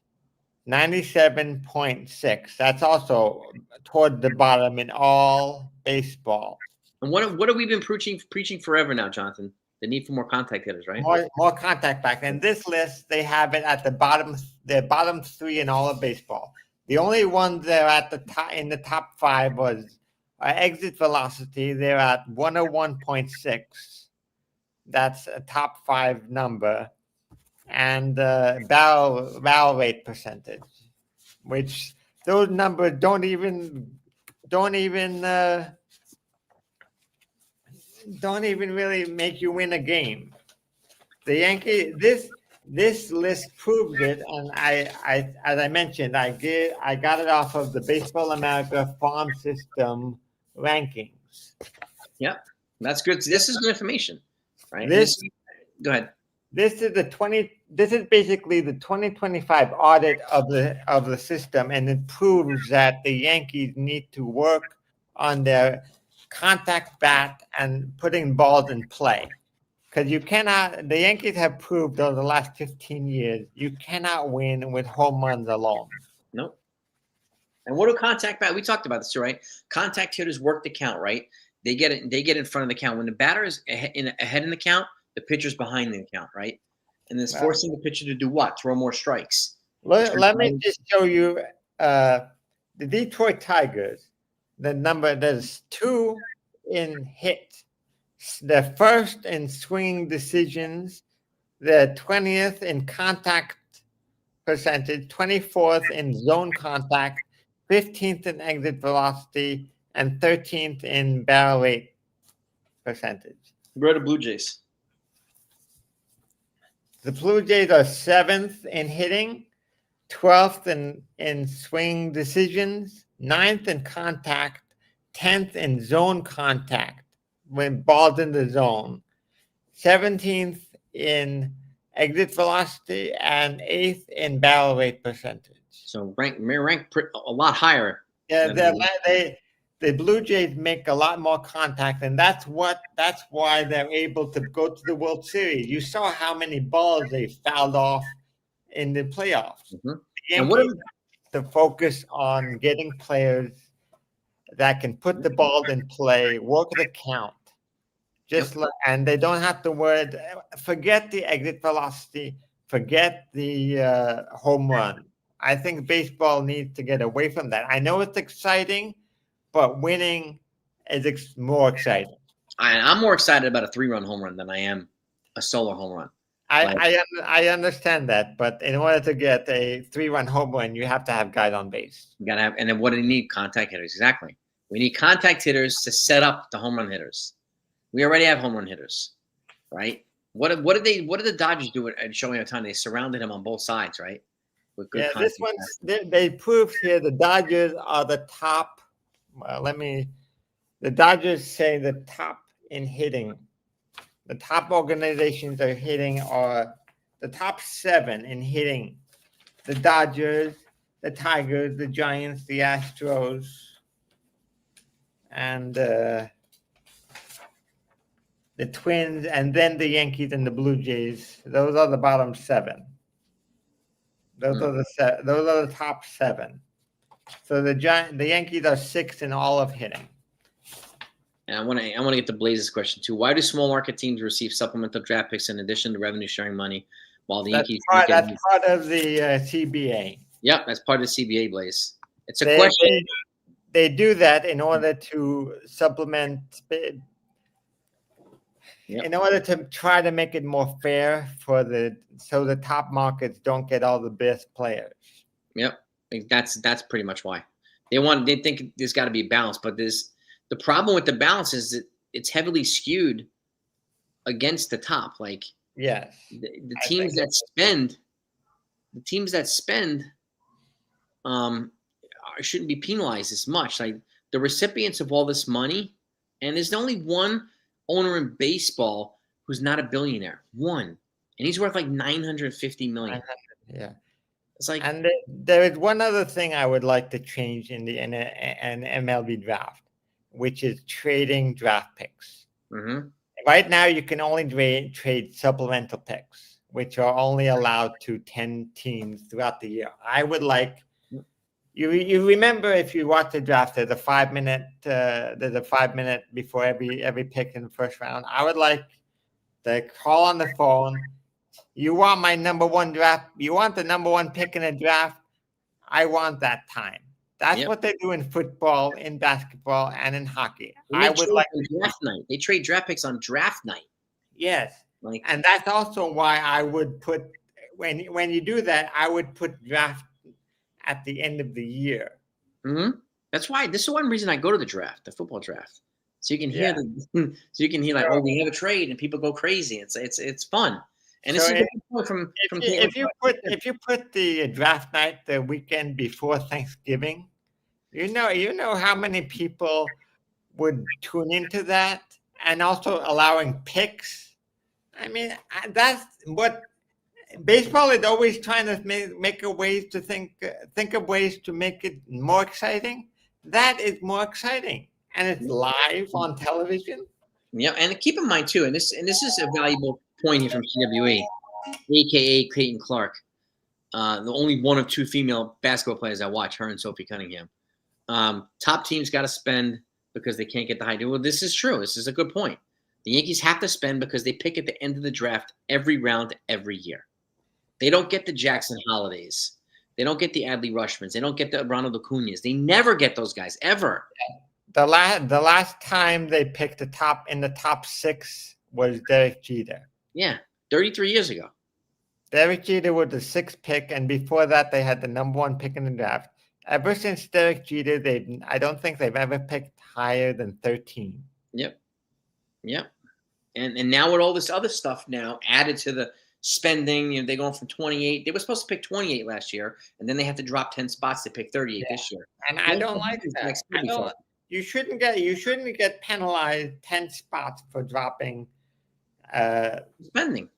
Speaker 2: 97.6. That's also toward the bottom in all baseball.
Speaker 1: And what have we been preaching forever now, Jonathan? The need for more contact hitters, right?
Speaker 2: More contact back. And this list, they have it at the bottom, the bottom 3 in all of baseball. The only ones that are at the top in the top 5 was exit velocity. They're at 101.6. That's a top 5 number. And barrel rate percentage, which those numbers don't even really make you win a game. The Yankee this list proves it, and I as I mentioned, I got it off of the Baseball America Farm System rankings.
Speaker 1: Yeah, that's good. This is good information, right? Go ahead.
Speaker 2: This is basically the 2025 audit of the system, and it proves that the Yankees need to work on their contact bat and putting balls in play. Because the Yankees have proved over the last 15 years, you cannot win with home runs alone.
Speaker 1: Nope. And what do contact bat? We talked about this too, right? Contact hitters work the count, right? They get in front of the count. When the batter is ahead in the count, the pitcher's behind the count, right? And it's forcing the pitcher to do what? Throw more strikes.
Speaker 2: Let me just show you the Detroit Tigers. The number, there's 2 in hit. The first in swing decisions, the 20th in contact percentage, 24th in zone contact, 15th in exit velocity, and 13th in barrel rate percentage.
Speaker 1: Go to Blue Jays.
Speaker 2: The Blue Jays are 7th in hitting, 12th in swing decisions, 9th in contact, 10th in zone contact when balls in the zone, 17th in exit velocity, and 8th in barrel rate percentage.
Speaker 1: So rank a lot higher.
Speaker 2: Yeah, the Blue Jays make a lot more contact, and that's why they're able to go to the World Series. You saw how many balls they fouled off in the playoffs.
Speaker 1: Mm-hmm.
Speaker 2: And what to focus on getting players that can put the ball in play, work the count, and they don't have to worry. Forget the exit velocity, forget the home run. I think baseball needs to get away from that. I know it's exciting, but winning is more exciting.
Speaker 1: I'm more excited about a 3-run home run than I am a solo home run.
Speaker 2: I understand that, but in order to get a 3-run home run, you have to have guys on base.
Speaker 1: You gotta have, and then what do you need? Contact hitters. Exactly. We need contact hitters to set up the home run hitters. We already have home run hitters, right? What did the Dodgers do at Shohei Ohtani? They surrounded him on both sides, right? With good
Speaker 2: this one's they proved here the Dodgers are the top. Well, the Dodgers say the top in hitting. The top organizations are hitting are the top 7 in hitting. The Dodgers, the Tigers, the Giants, the Astros, and the Twins, and then the Yankees and the Blue Jays. Those are the bottom 7. Those are the top 7. So the Yankees are 6th in all of hitting.
Speaker 1: And I want to get to Blaze's question too. Why do small market teams receive supplemental draft picks in addition to revenue sharing money, while the Yankees?
Speaker 2: That's part of the CBA.
Speaker 1: Yep, that's part of the CBA, Blaze. It's a question.
Speaker 2: They do that in order to supplement, in order to try to make it more fair so the top markets don't get all the best players.
Speaker 1: Yep, that's pretty much why they think there's got to be a balance, but the problem with the balance is that it's heavily skewed against the top. Like,
Speaker 2: yes,
Speaker 1: the teams that spend shouldn't be penalized as much. Like, the recipients of all this money, and there's only one owner in baseball who's not a billionaire. One. and he's worth like 950 million.
Speaker 2: Yeah.
Speaker 1: It's like,
Speaker 2: And there is one other thing I would like to change in the MLB draft, which is trading draft picks.
Speaker 1: mhm.
Speaker 2: Right now, you can only trade supplemental picks, which are only allowed to 10 teams throughout the year. I would like you remember, if you watch the draft, there's a 5 minute before every pick in the first round. I would like to call on the phone. You want my number one draft? You want the number one pick in the draft? I want that time. That's
Speaker 1: Yep.
Speaker 2: what they do in football, in basketball, and in hockey.
Speaker 1: And
Speaker 2: I
Speaker 1: they
Speaker 2: would
Speaker 1: trade
Speaker 2: like
Speaker 1: on draft night. They trade draft picks on draft night.
Speaker 2: Yes.
Speaker 1: Like,
Speaker 2: And that's also why I would put, when you do that, I would put draft at the end of the year.
Speaker 1: mhm. That's why. This is one reason I go to the draft, the football draft, so you can hear
Speaker 2: Yeah.
Speaker 1: so you can hear like,
Speaker 2: So
Speaker 1: oh, we have a trade, and people go crazy. It's fun, and this
Speaker 2: so
Speaker 1: is a
Speaker 2: if,
Speaker 1: good point from
Speaker 2: if you put the draft night the weekend before Thanksgiving, you know how many people would tune into that, and also allowing picks. I mean, that's what baseball is always trying to make a ways to think of ways to make it more exciting. That is more exciting, and it's live on television.
Speaker 1: Yeah, and keep in mind too, and this is a valuable point here from CWE, aka Clayton Clark, the only one of two female basketball players I watch, her and Sophie Cunningham. Top teams got to spend because they can't get the high deal. Well, this is true. This is a good point. The Yankees have to spend because they pick at the end of the draft every round every year. They don't get the Jackson Holidays. They don't get the Adley Rushmans. They don't get the Ronald Acuñas. They never get those guys ever.
Speaker 2: The last time they picked in the top six was Derek Jeter.
Speaker 1: Yeah, 33 years ago.
Speaker 2: Derek Jeter was the sixth pick, and before that, they had the number one pick in the draft. Ever since Derek Jeter, I don't think they've ever picked higher than 13.
Speaker 1: Yep. Yep. And now with all this other stuff now added to the spending, they're going from 28. They were supposed to pick 28 last year, and then they have to drop 10 spots to pick 38 this year.
Speaker 2: And I don't like that. You shouldn't get penalized 10 spots for dropping
Speaker 1: spending.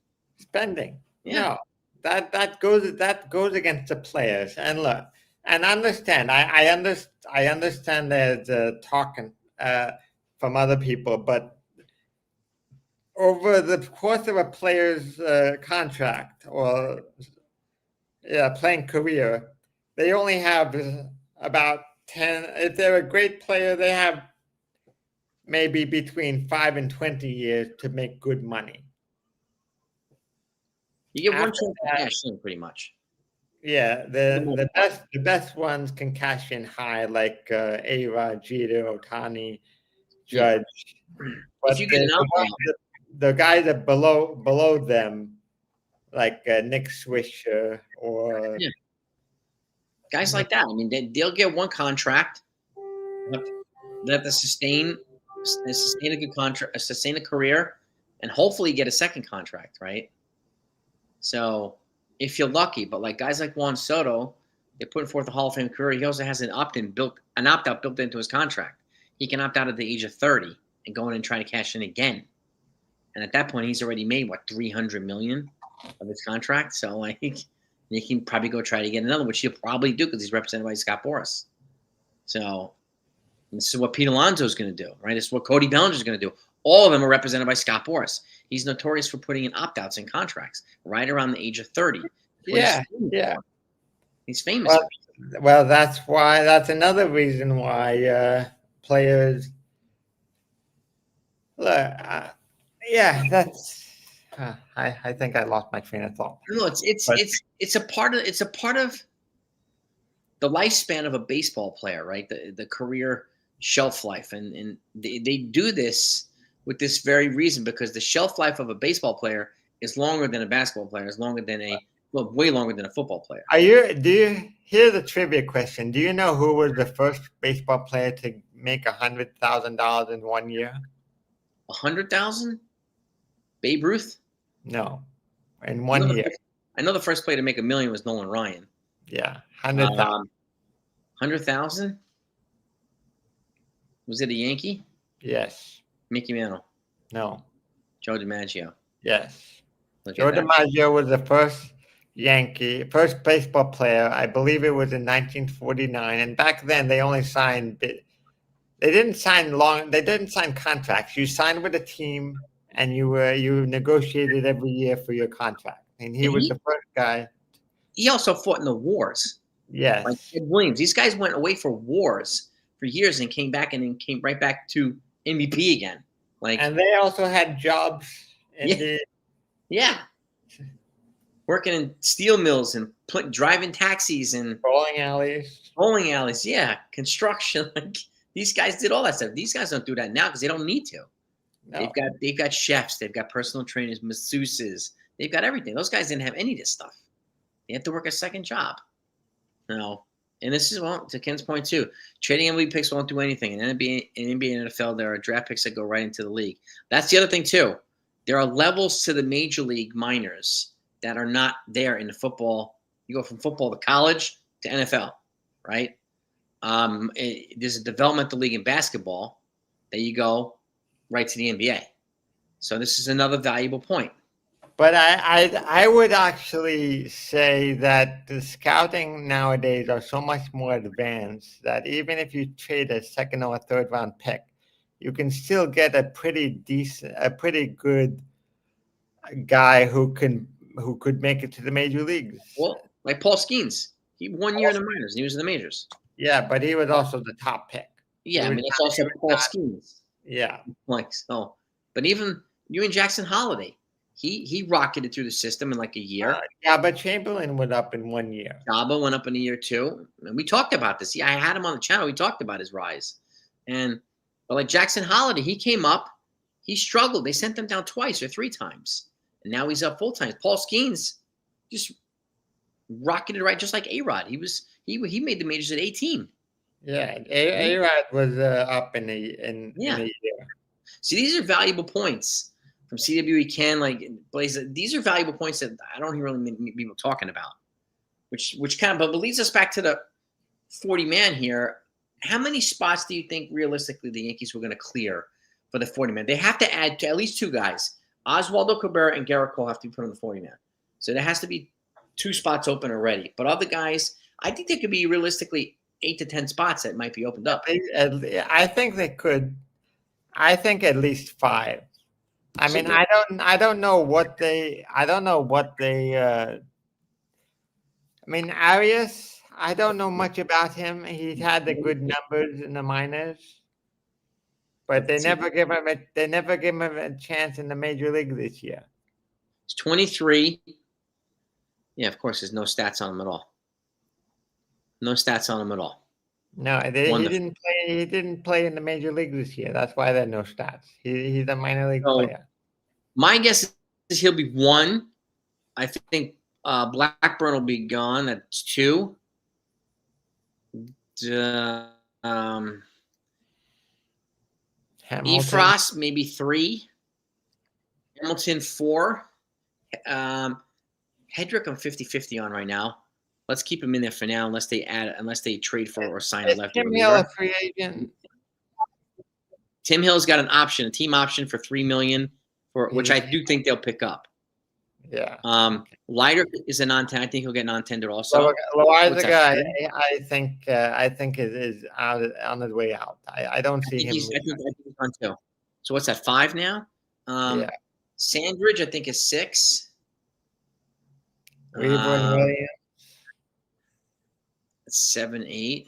Speaker 2: Yeah. No, that goes against the players. And look, and understand, I understand there's talking from other people, but over the course of a player's contract or playing career, they only have about 10. If they're a great player, they have maybe between 5 and 20 years to make good money.
Speaker 1: You get one chance to cash in, pretty much.
Speaker 2: Yeah, the best ones can cash in high, like A-Rod, Jeter, Ohtani, Judge.
Speaker 1: Yeah.
Speaker 2: But
Speaker 1: if you get
Speaker 2: the guys that below them, like Nick Swisher or
Speaker 1: guys like that. I mean, they'll get one contract. They have to sustain a good contract, sustain a career, and hopefully get a second contract, right? So if you're lucky, but like guys like Juan Soto, they're putting forth a Hall of Fame career. He also has an opt-out built into his contract. He can opt out at the age of 30 and go in and try to cash in again. And at that point, he's already made $300 million of his contract. So like, he can probably go try to get another, which he'll probably do because he's represented by Scott Boras. So this is what Pete Alonso is going to do, right? This is what Cody Bellinger is going to do. All of them are represented by Scott Boras. He's notorious for putting in opt-outs in contracts right around the age of 30.
Speaker 2: Yeah.
Speaker 1: He's famous.
Speaker 2: Well, that's another reason why players. Look, that's. I think I lost my train of thought.
Speaker 1: No, it's a part of the lifespan of a baseball player, right? The career shelf life, and they do this with this very reason, because the shelf life of a baseball player is longer than a basketball player, is longer than way longer than a football player.
Speaker 2: Do you hear the trivia question? Do you know who was the first baseball player to make $100,000 in 1 year?
Speaker 1: 100,000? Babe Ruth?
Speaker 2: No, in 1 year.
Speaker 1: I know the first player to make $1 million was Nolan Ryan.
Speaker 2: Yeah, 100,000.
Speaker 1: 100,000? Was it a Yankee?
Speaker 2: Yes.
Speaker 1: Mickey Mantle?
Speaker 2: No.
Speaker 1: Joe DiMaggio?
Speaker 2: Yes.
Speaker 1: Look
Speaker 2: Joe
Speaker 1: at that.
Speaker 2: DiMaggio was the first baseball player. I believe it was in 1949. And back then, they only signed. They didn't sign long. They didn't sign contracts. You signed with a team, and you negotiated every year for your contract. And he
Speaker 1: And
Speaker 2: was the first guy.
Speaker 1: he also fought in the wars, like
Speaker 2: Yes.
Speaker 1: Ted Williams. These guys went away for wars for years and came back and then came right back to MVP again. Like,
Speaker 2: And they also had jobs in
Speaker 1: yeah,
Speaker 2: the
Speaker 1: yeah, working in steel mills and driving taxis and
Speaker 2: bowling alleys.
Speaker 1: bowling alleys. Yeah, construction. Like these guys did all that stuff. These guys don't do that now because they don't need to.
Speaker 2: No.
Speaker 1: They've got chefs, they've got personal trainers, masseuses, they've got everything. Those guys didn't have any of this stuff. They have to work a second job. No. And this is, well, to Ken's point too. Trading MLB picks won't do anything. In NBA and NFL, there are draft picks that go right into the league. That's the other thing too. There are levels to the major league minors that are not there in the football. You go from football to college to NFL, right? There's a developmental league in basketball that you go right to the NBA. So this is another valuable point.
Speaker 2: But I would actually say that the scouting nowadays are so much more advanced that even if you trade a second or a third round pick, you can still get a pretty good guy who could make it to the major leagues.
Speaker 1: Well, like Paul Skeens, he 1 year in the minors. He was in the majors.
Speaker 2: Yeah, but he was also the top pick.
Speaker 1: Yeah, I mean it's also Paul Skeens.
Speaker 2: Yeah,
Speaker 1: Like so, but even you and Jackson Holiday, he rocketed through the system in like a year.
Speaker 2: Yeah, but Chamberlain went up in 1 year.
Speaker 1: Daba went up in a year too. And we talked about this. Yeah, I had him on the channel. We talked about his rise. But like Jackson Holiday, he came up, he struggled. They sent him down twice or three times. And now he's up full time. Paul Skeens just rocketed right just like A-Rod. He made the majors at 18.
Speaker 2: Yeah, A-Rod was up in a year.
Speaker 1: See, these are valuable points from CWE Ken, like Blaze. These are valuable points that I don't really meet people talking about. Which kind of but leads us back to the 40-man here. How many spots do you think realistically the Yankees were going to clear for the 40-man? They have to add to at least two guys. Oswaldo Cabrera and Garrett Cole have to be put on the 40-man. So there has to be two spots open already. But other guys, I think there could be realistically 8 to 10 spots that might be opened up.
Speaker 2: I think they could. I think at least 5. I mean, I don't know what they. I mean, Arias. I don't know much about him. He had the good numbers in the minors, but they never give him a chance in the major league this year.
Speaker 1: He's 23. Yeah, of course, there's no stats on him at all. No stats on him at all.
Speaker 2: No, he didn't play. He didn't play in the major league this year. That's why there are no stats. He's a minor league player.
Speaker 1: My guess is he'll be 1. I think Blackburn will be gone. That's 2. Efrost maybe 3. Hamilton 4. Hedrick I'm 50-50 on right now. Let's keep him in there for now, unless they trade for or sign a lefty.
Speaker 2: Tim Hill a free agent.
Speaker 1: Tim Hill's got a team option for $3 million, which I do think they'll pick up.
Speaker 2: Yeah.
Speaker 1: Leiter is a non-tender. I think he'll get non-tendered also.
Speaker 2: Loiza guy, I think is on his way out. I don't see him.
Speaker 1: I think he's on too. So what's that? 5 now?
Speaker 2: Yeah.
Speaker 1: Sandridge, I think, is 6.
Speaker 2: Williams.
Speaker 1: 7, 8.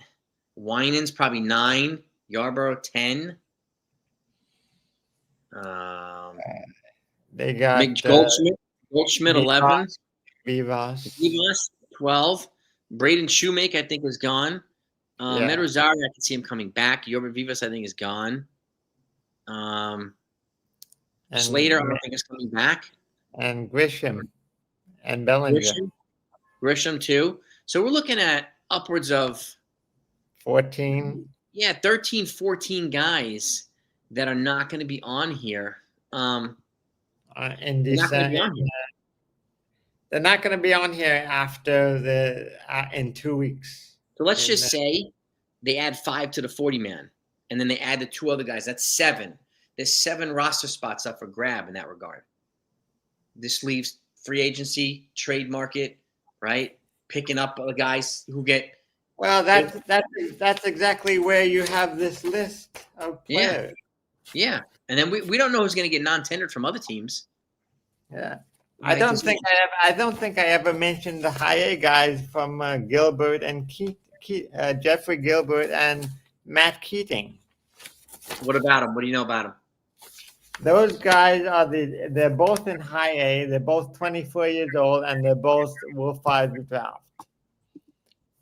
Speaker 1: Winans probably 9. Yarborough 10.
Speaker 2: They got
Speaker 1: Mick Goldschmidt 11.
Speaker 2: Vivas
Speaker 1: 12. Braden Shoemaker I think is gone. Medrozari, I can see him coming back. Yorba Vivas I think is gone. Slater I don't think is coming back.
Speaker 2: And Grisham and Bellinger.
Speaker 1: Grisham too. So we're looking at upwards of
Speaker 2: 14.
Speaker 1: Yeah, 13, 14 guys that are not going to be on here.
Speaker 2: In December. They're not going to be on here after in 2 weeks.
Speaker 1: So let's just say they add 5 to the 40-man, and then they add the 2 other guys. That's 7. There's 7 roster spots up for grab in that regard. This leaves free agency, trade market, right? Picking up the guys who get.
Speaker 2: Well, that's exactly where you have this list of
Speaker 1: Yeah,
Speaker 2: players.
Speaker 1: yeah. And then we don't know who's going to get non-tendered from other teams.
Speaker 2: Yeah. I
Speaker 1: Right?
Speaker 2: don't think I don't think I ever mentioned the high A guys from Gilbert and Jeffrey Gilbert and Matt Keating.
Speaker 1: What about him? What do you know about him?
Speaker 2: Those guys they're both in high A. They're both 24 years old, and they're both Rule 5 the draft.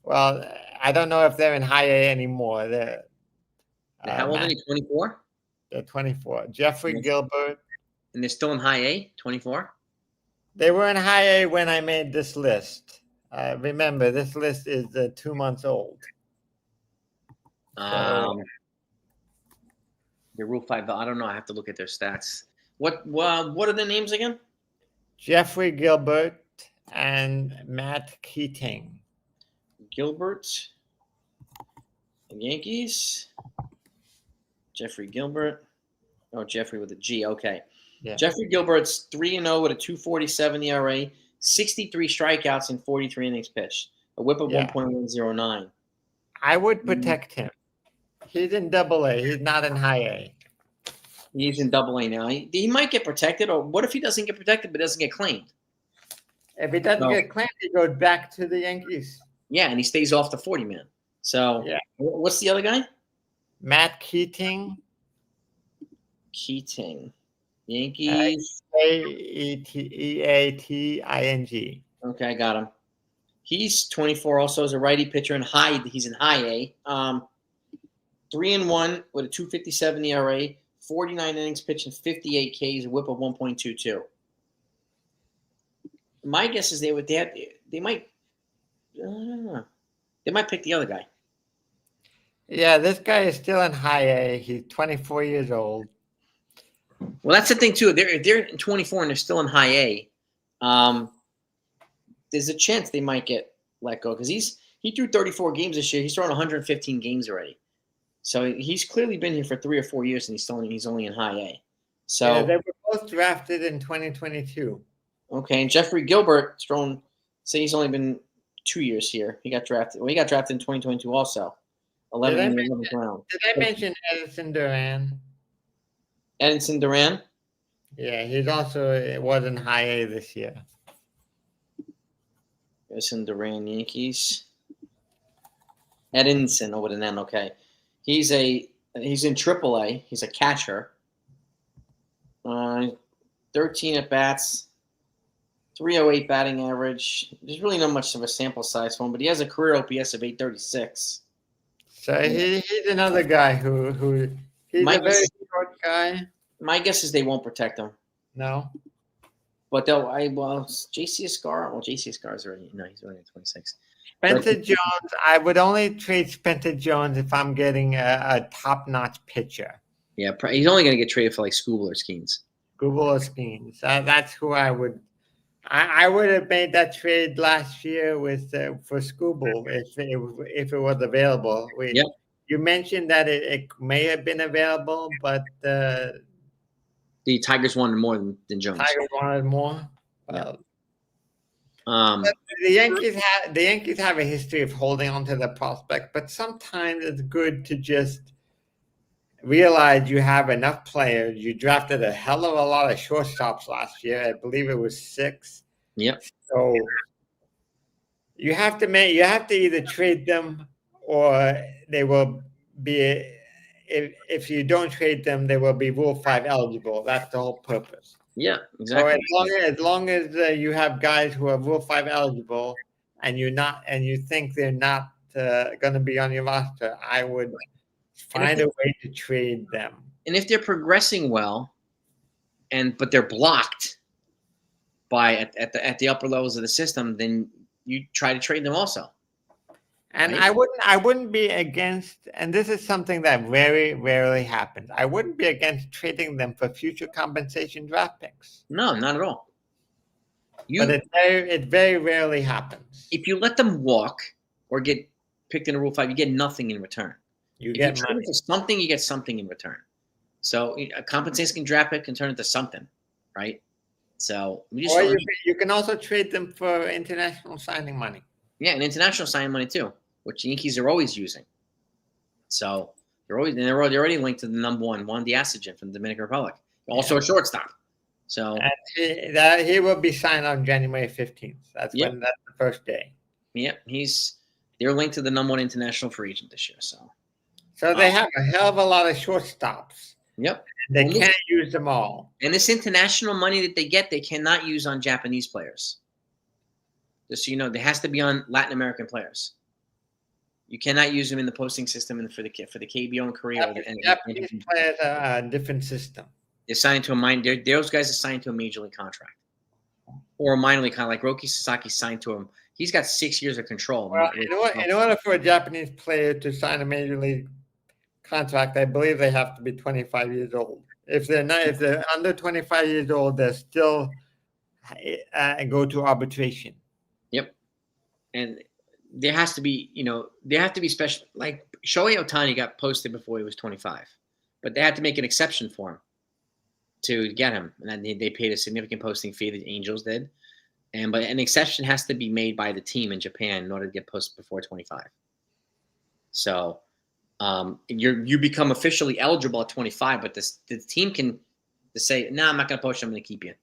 Speaker 2: Well, I don't know if they're in high A anymore.
Speaker 1: How old are they? 24?
Speaker 2: They're 24. Jeffrey Gilbert.
Speaker 1: And they're still in high A, 24?
Speaker 2: They were in high A when I made this list. Remember, this list is 2 months old.
Speaker 1: The Rule 5, I don't know. I have to look at their stats. What are their names again?
Speaker 2: Jeffrey Gilbert and Matt Keating.
Speaker 1: Gilbert, the Yankees. Jeffrey Gilbert. Oh, Jeffrey with a G. Okay.
Speaker 2: Yeah.
Speaker 1: Jeffrey Gilbert's 3-0 with a 2.47 ERA, 63 strikeouts in 43 innings pitched, a whip of 1.109.
Speaker 2: I would protect him. He's in Double A. He's not in High A.
Speaker 1: He's in Double A now. He might get protected, or what if he doesn't get protected but doesn't get claimed?
Speaker 2: If he doesn't get claimed, he goes back to the Yankees.
Speaker 1: Yeah, and he stays off the 40-man. So, what's the other guy?
Speaker 2: Matt Keating.
Speaker 1: Yankees.
Speaker 2: Keating.
Speaker 1: Okay, I got him. He's 24. Also, as a righty pitcher in he's in high A. 3-1 with a 2.57 ERA, 49 innings pitched in 58 Ks, a whip of 1.22. My guess is they might pick the other guy.
Speaker 2: Yeah, this guy is still in high A. He's 24 years old.
Speaker 1: Well, that's the thing too. They're 24 and they're still in high A. There's a chance they might get let go because he threw 34 games this year. He's thrown 115 games already. So he's clearly been here for 3 or 4 years, and he's only in high A. So
Speaker 2: yeah, they were both drafted in 2022.
Speaker 1: Okay, and Jeffrey Gilbert say he's only been 2 years here. He got drafted. Well, he got drafted in 2022 also. 11 in the 11th round.
Speaker 2: Did I mention Edison Duran?
Speaker 1: Edison Duran?
Speaker 2: Yeah, he's also was in high A this year.
Speaker 1: Edison Duran, Yankees. Edinson with an N. Okay, he's in AAA. He's a catcher. 13 at bats. 308 batting average. There's really not much of a sample size for him, but he has a career OPS of 836.
Speaker 2: So he's another guy who he's a very short guy.
Speaker 1: My guess is they won't protect him.
Speaker 2: No.
Speaker 1: But JC Escar. Well, JC Escar's already he's already at 26.
Speaker 2: Spencer Jones. I would only trade Spencer Jones if I'm getting a top-notch pitcher.
Speaker 1: Yeah, he's only going to get traded for like Skubal or Skeens.
Speaker 2: Skubal or Skeens. That's who I would. I would have made that trade last year for Skubal if it was available. You mentioned that it may have been available, but
Speaker 1: the Tigers wanted more than Jones.
Speaker 2: Tigers wanted more.
Speaker 1: Yeah.
Speaker 2: The Yankees have a history of holding on to the prospect, but sometimes it's good to just realize you have enough players. You drafted a hell of a lot of shortstops last year. I believe it was 6.
Speaker 1: Yep.
Speaker 2: So you have to either trade them or they will be. If you don't trade them, they will be Rule 5 eligible. That's the whole purpose.
Speaker 1: Yeah, exactly.
Speaker 2: So as long as you have guys who are Rule 5 eligible, and you think they're not going to be on your roster, I would find a way to trade them.
Speaker 1: And if they're progressing well, but they're blocked by at the upper levels of the system, then you try to trade them also.
Speaker 2: And
Speaker 1: right?
Speaker 2: I wouldn't be against, and this is something that very rarely happens. I wouldn't be against trading them for future compensation draft picks.
Speaker 1: No, not at all.
Speaker 2: But it very rarely happens.
Speaker 1: If you let them walk or get picked in a Rule 5, you get nothing in return.
Speaker 2: You get
Speaker 1: money. For something, you get something in return. So a compensation draft pick can turn into something, right? So we just
Speaker 2: Or you can also trade them for international signing money.
Speaker 1: yeah, and international signing money too, which the Yankees are always using. So they're already linked to the number one Juan Diasagen from the Dominican Republic, also a shortstop. So
Speaker 2: And he will be signed on January 15th. That's
Speaker 1: yep.
Speaker 2: when that's the first day.
Speaker 1: Yep, they're linked to the number one international free agent this year.
Speaker 2: So they have a hell of a lot of shortstops.
Speaker 1: Yep.
Speaker 2: They can't use them all.
Speaker 1: And this international money that they get, they cannot use on Japanese players. Just so you know, there has to be on Latin American players. You cannot use them in the posting system and for the KBO in Korea.
Speaker 2: Japanese players are a different system.
Speaker 1: They're signed to a minor. Those guys are signed to a major league contract or a minor league contract. Like Roki Sasaki signed to him. He's got 6 years of control.
Speaker 2: Well, in order for a Japanese player to sign a major league contract, I believe they have to be 25 years old. If they're under 25 years old, they're still go to arbitration.
Speaker 1: Yep, and there has to be, there have to be special. Like Shohei Ohtani got posted before he was 25, but they had to make an exception for him to get him, and then they paid a significant posting fee. The Angels did, but an exception has to be made by the team in Japan in order to get posted before 25. So you become officially eligible at 25, but the team can say, "No, I'm not going to post you. I'm going to keep you."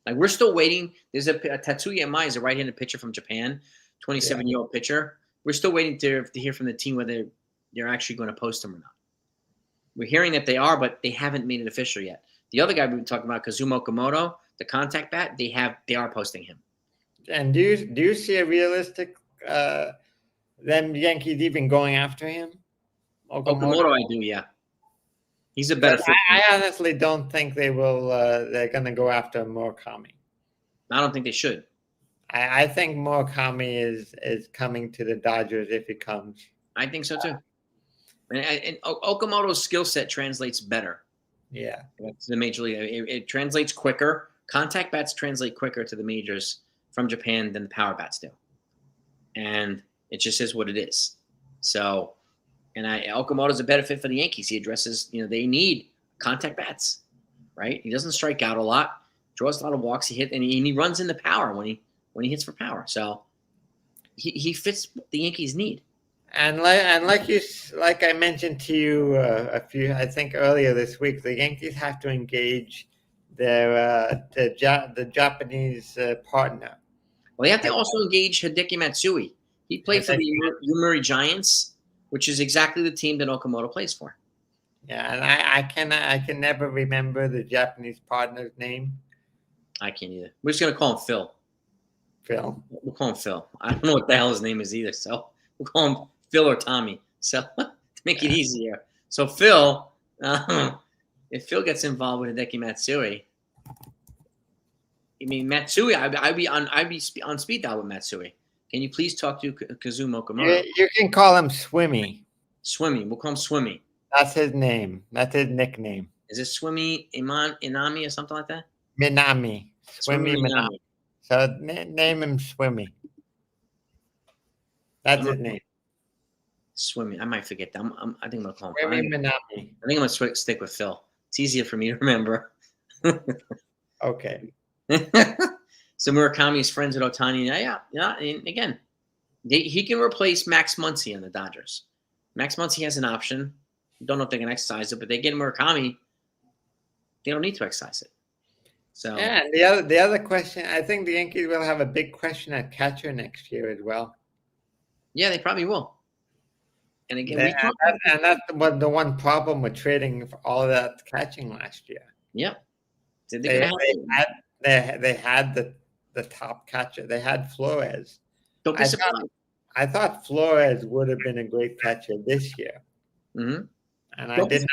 Speaker 1: Like we're still waiting. There's a Tatsuya Amai is a right-handed pitcher from Japan, 27-year-old pitcher. We're still waiting to hear from the team whether they're actually going to post him or not. We're hearing that they are, but they haven't made it official yet. The other guy we've been talking about, Kazuma Okamoto, the contact bat, they are posting him.
Speaker 2: And do you see a realistic them Yankees even going after him?
Speaker 1: Okamoto, I do, yeah. He's a better fit.
Speaker 2: I honestly don't think they will. They're going to go after Murakami.
Speaker 1: I don't think they should.
Speaker 2: I think Murakami is coming to the Dodgers if he comes.
Speaker 1: I think so too. And Okamoto's skill set translates better.
Speaker 2: Yeah,
Speaker 1: to the major league. It translates quicker. Contact bats translate quicker to the majors from Japan than the power bats do, and it just is what it is. So. And Okamoto's a better fit for the Yankees. He addresses, they need contact bats, right? He doesn't strike out a lot, draws a lot of walks. He runs into power when he hits for power. So he fits what the Yankees need.
Speaker 2: And like I mentioned to you I think earlier this week, the Yankees have to engage the Japanese partner.
Speaker 1: Well, they have to also engage Hideki Matsui. He played for the Yomiuri Giants, which is exactly the team that Okamoto plays for.
Speaker 2: Yeah, and I can never remember the Japanese partner's name.
Speaker 1: I can't either. We're just gonna call him Phil.
Speaker 2: Phil.
Speaker 1: We'll call him Phil. I don't know what the hell his name is either, so we'll call him Phil or Tommy. So to make it easier. So Phil, if Phil gets involved with Hideki Matsui, Matsui, I'd be on speed dial with Matsui. Can you please talk to Kazuma Okamoto?
Speaker 2: You can call him Swimmy.
Speaker 1: Swimmy. We'll call him Swimmy.
Speaker 2: That's his name. That's his nickname.
Speaker 1: Is it Swimmy Inami or something like that?
Speaker 2: Minami. Swimmy Minami. So name him Swimmy. That's his name.
Speaker 1: Swimmy. I might forget that. I think I'm going to call him
Speaker 2: Swimmy Minami.
Speaker 1: I think I'm going to stick with Phil. It's easier for me to remember.
Speaker 2: Okay.
Speaker 1: So Murakami is friends with Ohtani. Yeah. And again, he can replace Max Muncy on the Dodgers. Max Muncy has an option. Don't know if they can exercise it, but they get Murakami. They don't need to exercise it. So
Speaker 2: yeah. The other question, I think the Yankees will have a big question at catcher next year as well.
Speaker 1: Yeah, they probably will. And again,
Speaker 2: that's the one problem with trading for all of that catching last year.
Speaker 1: Yep.
Speaker 2: They had the top catcher. They had Flores.
Speaker 1: Don't be surprised.
Speaker 2: I thought Flores would have been a great catcher this year, and I did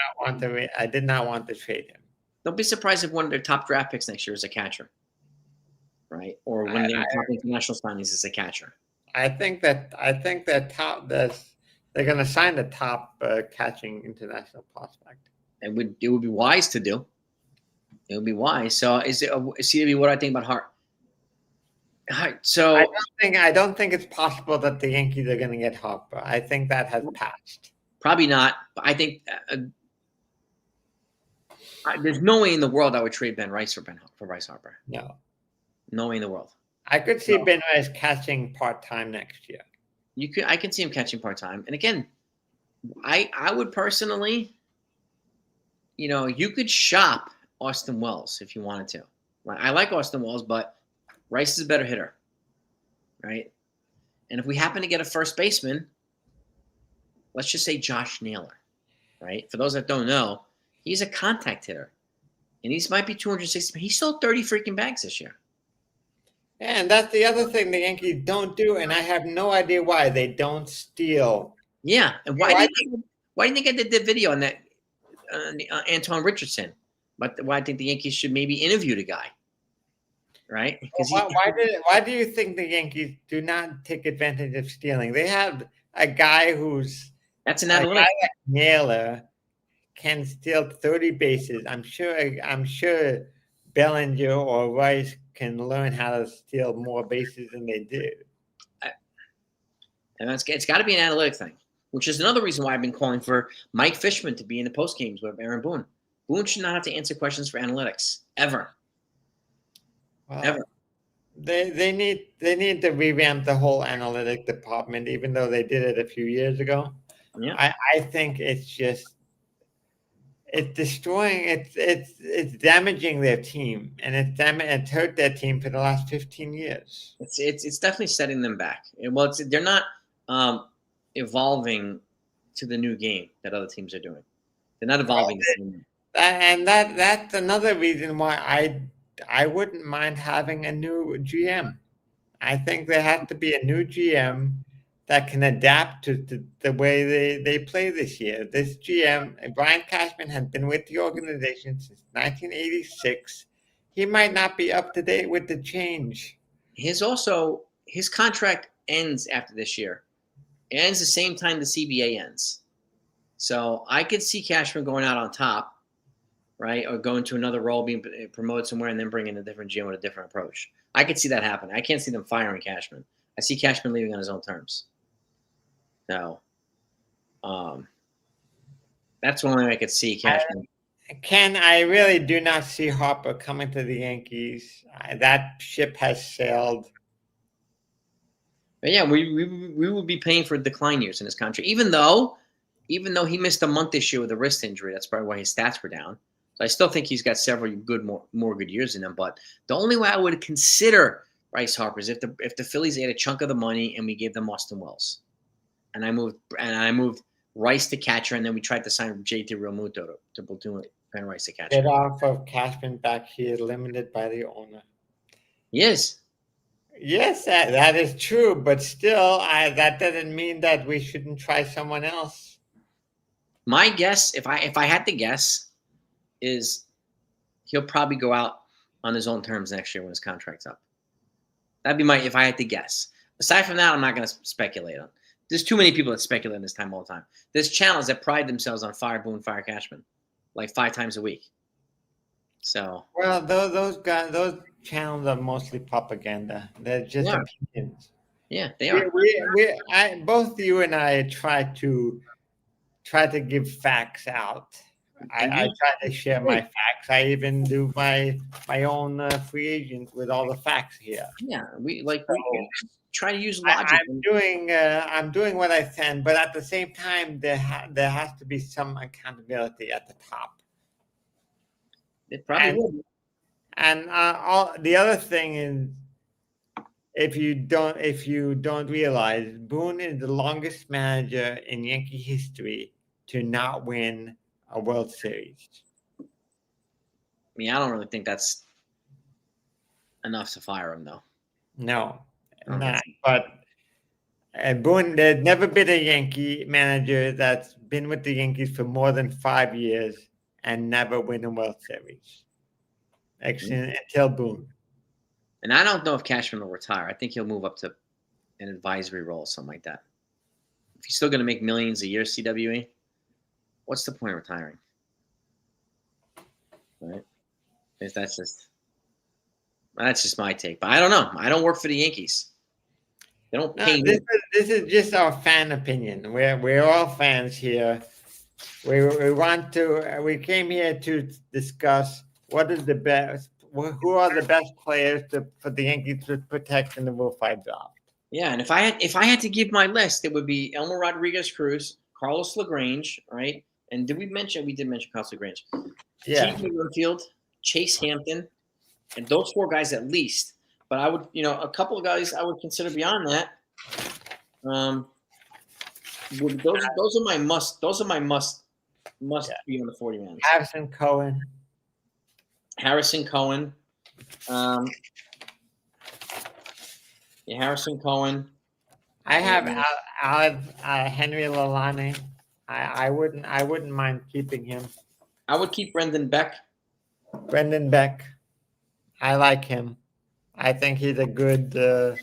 Speaker 2: not want to trade him.
Speaker 1: Don't be surprised if one of their top draft picks next year is a catcher, right? Or one of their top international signings is a catcher.
Speaker 2: I think that they're going to sign the top catching international prospect.
Speaker 1: It would be wise to do. It would be wise. So see what I think about Hart. So
Speaker 2: I don't think it's possible that the Yankees are going to get Harper. I think that has passed.
Speaker 1: Probably not. But I think There's no way in the world I would trade Ben Rice for Bryce Harper.
Speaker 2: No.
Speaker 1: No way in the world.
Speaker 2: I could see
Speaker 1: No.
Speaker 2: Ben Rice catching part-time next year.
Speaker 1: I can see him catching part-time. And again, I would personally, you could shop Austin Wells if you wanted to. I like Austin Wells, but Rice is a better hitter, right? And if we happen to get a first baseman, let's just say Josh Naylor, right? For those that don't know, he's a contact hitter. And he might be 260. He sold 30 freaking bags this year.
Speaker 2: And that's the other thing the Yankees don't do, and I have no idea why they don't steal.
Speaker 1: Yeah, and why do you think I did the video on that Anton Richardson? But why I think the Yankees should maybe interview the guy, right? Because
Speaker 2: why do you think the Yankees do not take advantage of stealing? They have a guy who's
Speaker 1: that's an
Speaker 2: a
Speaker 1: analytic.
Speaker 2: guy like Naylor can steal 30 bases. I'm sure Bellinger or Rice can learn how to steal more bases than they do.
Speaker 1: And it's got to be an analytic thing, which is another reason why I've been calling for Mike Fishman to be in the post games with Aaron Boone. Boone should not have to answer questions for analytics ever.
Speaker 2: Well,
Speaker 1: ever.
Speaker 2: They need to revamp the whole analytic department, even though they did it a few years ago.
Speaker 1: Yeah.
Speaker 2: I think it's destroying it's damaging their team, and it's hurt their team for the last 15 years.
Speaker 1: It's definitely setting them back. Well, they're not evolving to the new game that other teams are doing. They're not evolving the same.
Speaker 2: And that's another reason why I wouldn't mind having a new GM. I think there has to be a new GM that can adapt to the way they play this year. This GM, Brian Cashman, has been with the organization since 1986. He might not be up to date with the change.
Speaker 1: His contract ends after this year. It ends the same time the CBA ends. So I could see Cashman going out on top, right? Or going to another role, being promoted somewhere, and then bringing a different GM with a different approach. I could see that happen. I can't see them firing Cashman. I see Cashman leaving on his own terms. So, that's one way I could see Cashman.
Speaker 2: Ken, I really do not see Harper coming to the Yankees. That ship has sailed.
Speaker 1: But yeah, we would be paying for decline years in his contract, even though he missed a month this year with a wrist injury. That's probably why his stats were down. So I still think he's got several more good years in him. But the only way I would consider Bryce Harper is if the Phillies ate a chunk of the money and we gave them Austin Wells. And I moved Rice to catcher, and then we tried to sign JT Realmuto to platoon Ben Rice to catcher.
Speaker 2: Get off of Cashman back here, limited by the owner.
Speaker 1: Yes.
Speaker 2: Yes, that is true, but still, that doesn't mean that we shouldn't try someone else.
Speaker 1: My guess, if I had to guess, is he'll probably go out on his own terms next year when his contract's up. That'd be if I had to guess. Aside from that, I'm not going to speculate on. There's too many people that speculate in this time all the time. There's channels that pride themselves on fire Boone, fire Cashman, like 5 times a week. So
Speaker 2: those channels are mostly propaganda. They're just opinions.
Speaker 1: Yeah, they are.
Speaker 2: Both you and I try to give facts out. I try to share my facts. I even do my own free agent with all the facts here.
Speaker 1: Yeah, we try to use logic.
Speaker 2: I'm doing what I can, but at the same time, there has to be some accountability at the top.
Speaker 1: It probably will.
Speaker 2: And the other thing is, if you don't realize, Boone is the longest manager in Yankee history to not win a World Series.
Speaker 1: I mean, I don't really think that's enough to fire him, though.
Speaker 2: No, not. But Boone, there's never been a Yankee manager that's been with the Yankees for more than 5 years and never win a World Series. Until Boone.
Speaker 1: And I don't know if Cashman will retire. I think he'll move up to an advisory role, something like that. If he's still going to make millions a year, CWE, what's the point of retiring? Right? If that's just my take. But I don't know. I don't work for the Yankees. They don't pay me.
Speaker 2: This is just our fan opinion. We're all fans here. We came here to discuss what is the best, who are the best players for the Yankees to protect in the Rule 5 draft.
Speaker 1: Yeah, and if I had to give my list, it would be Elmer Rodriguez Cruz, Carlos LaGrange, right? And did we mention? We did mention Carlos LaGrange.
Speaker 2: Yeah.
Speaker 1: T.J. Winfield, Chase Hampton, and those 4 guys at least. But I would, a couple of guys I would consider beyond that. Those are my must. Those are my must be on the 40 man.
Speaker 2: Harrison Cohen.
Speaker 1: Harrison Cohen. Harrison Cohen.
Speaker 2: I have Henry Lalane. I wouldn't mind keeping him.
Speaker 1: I would keep Brendan Beck.
Speaker 2: Brendan Beck. I like him. I think he's a good.
Speaker 1: I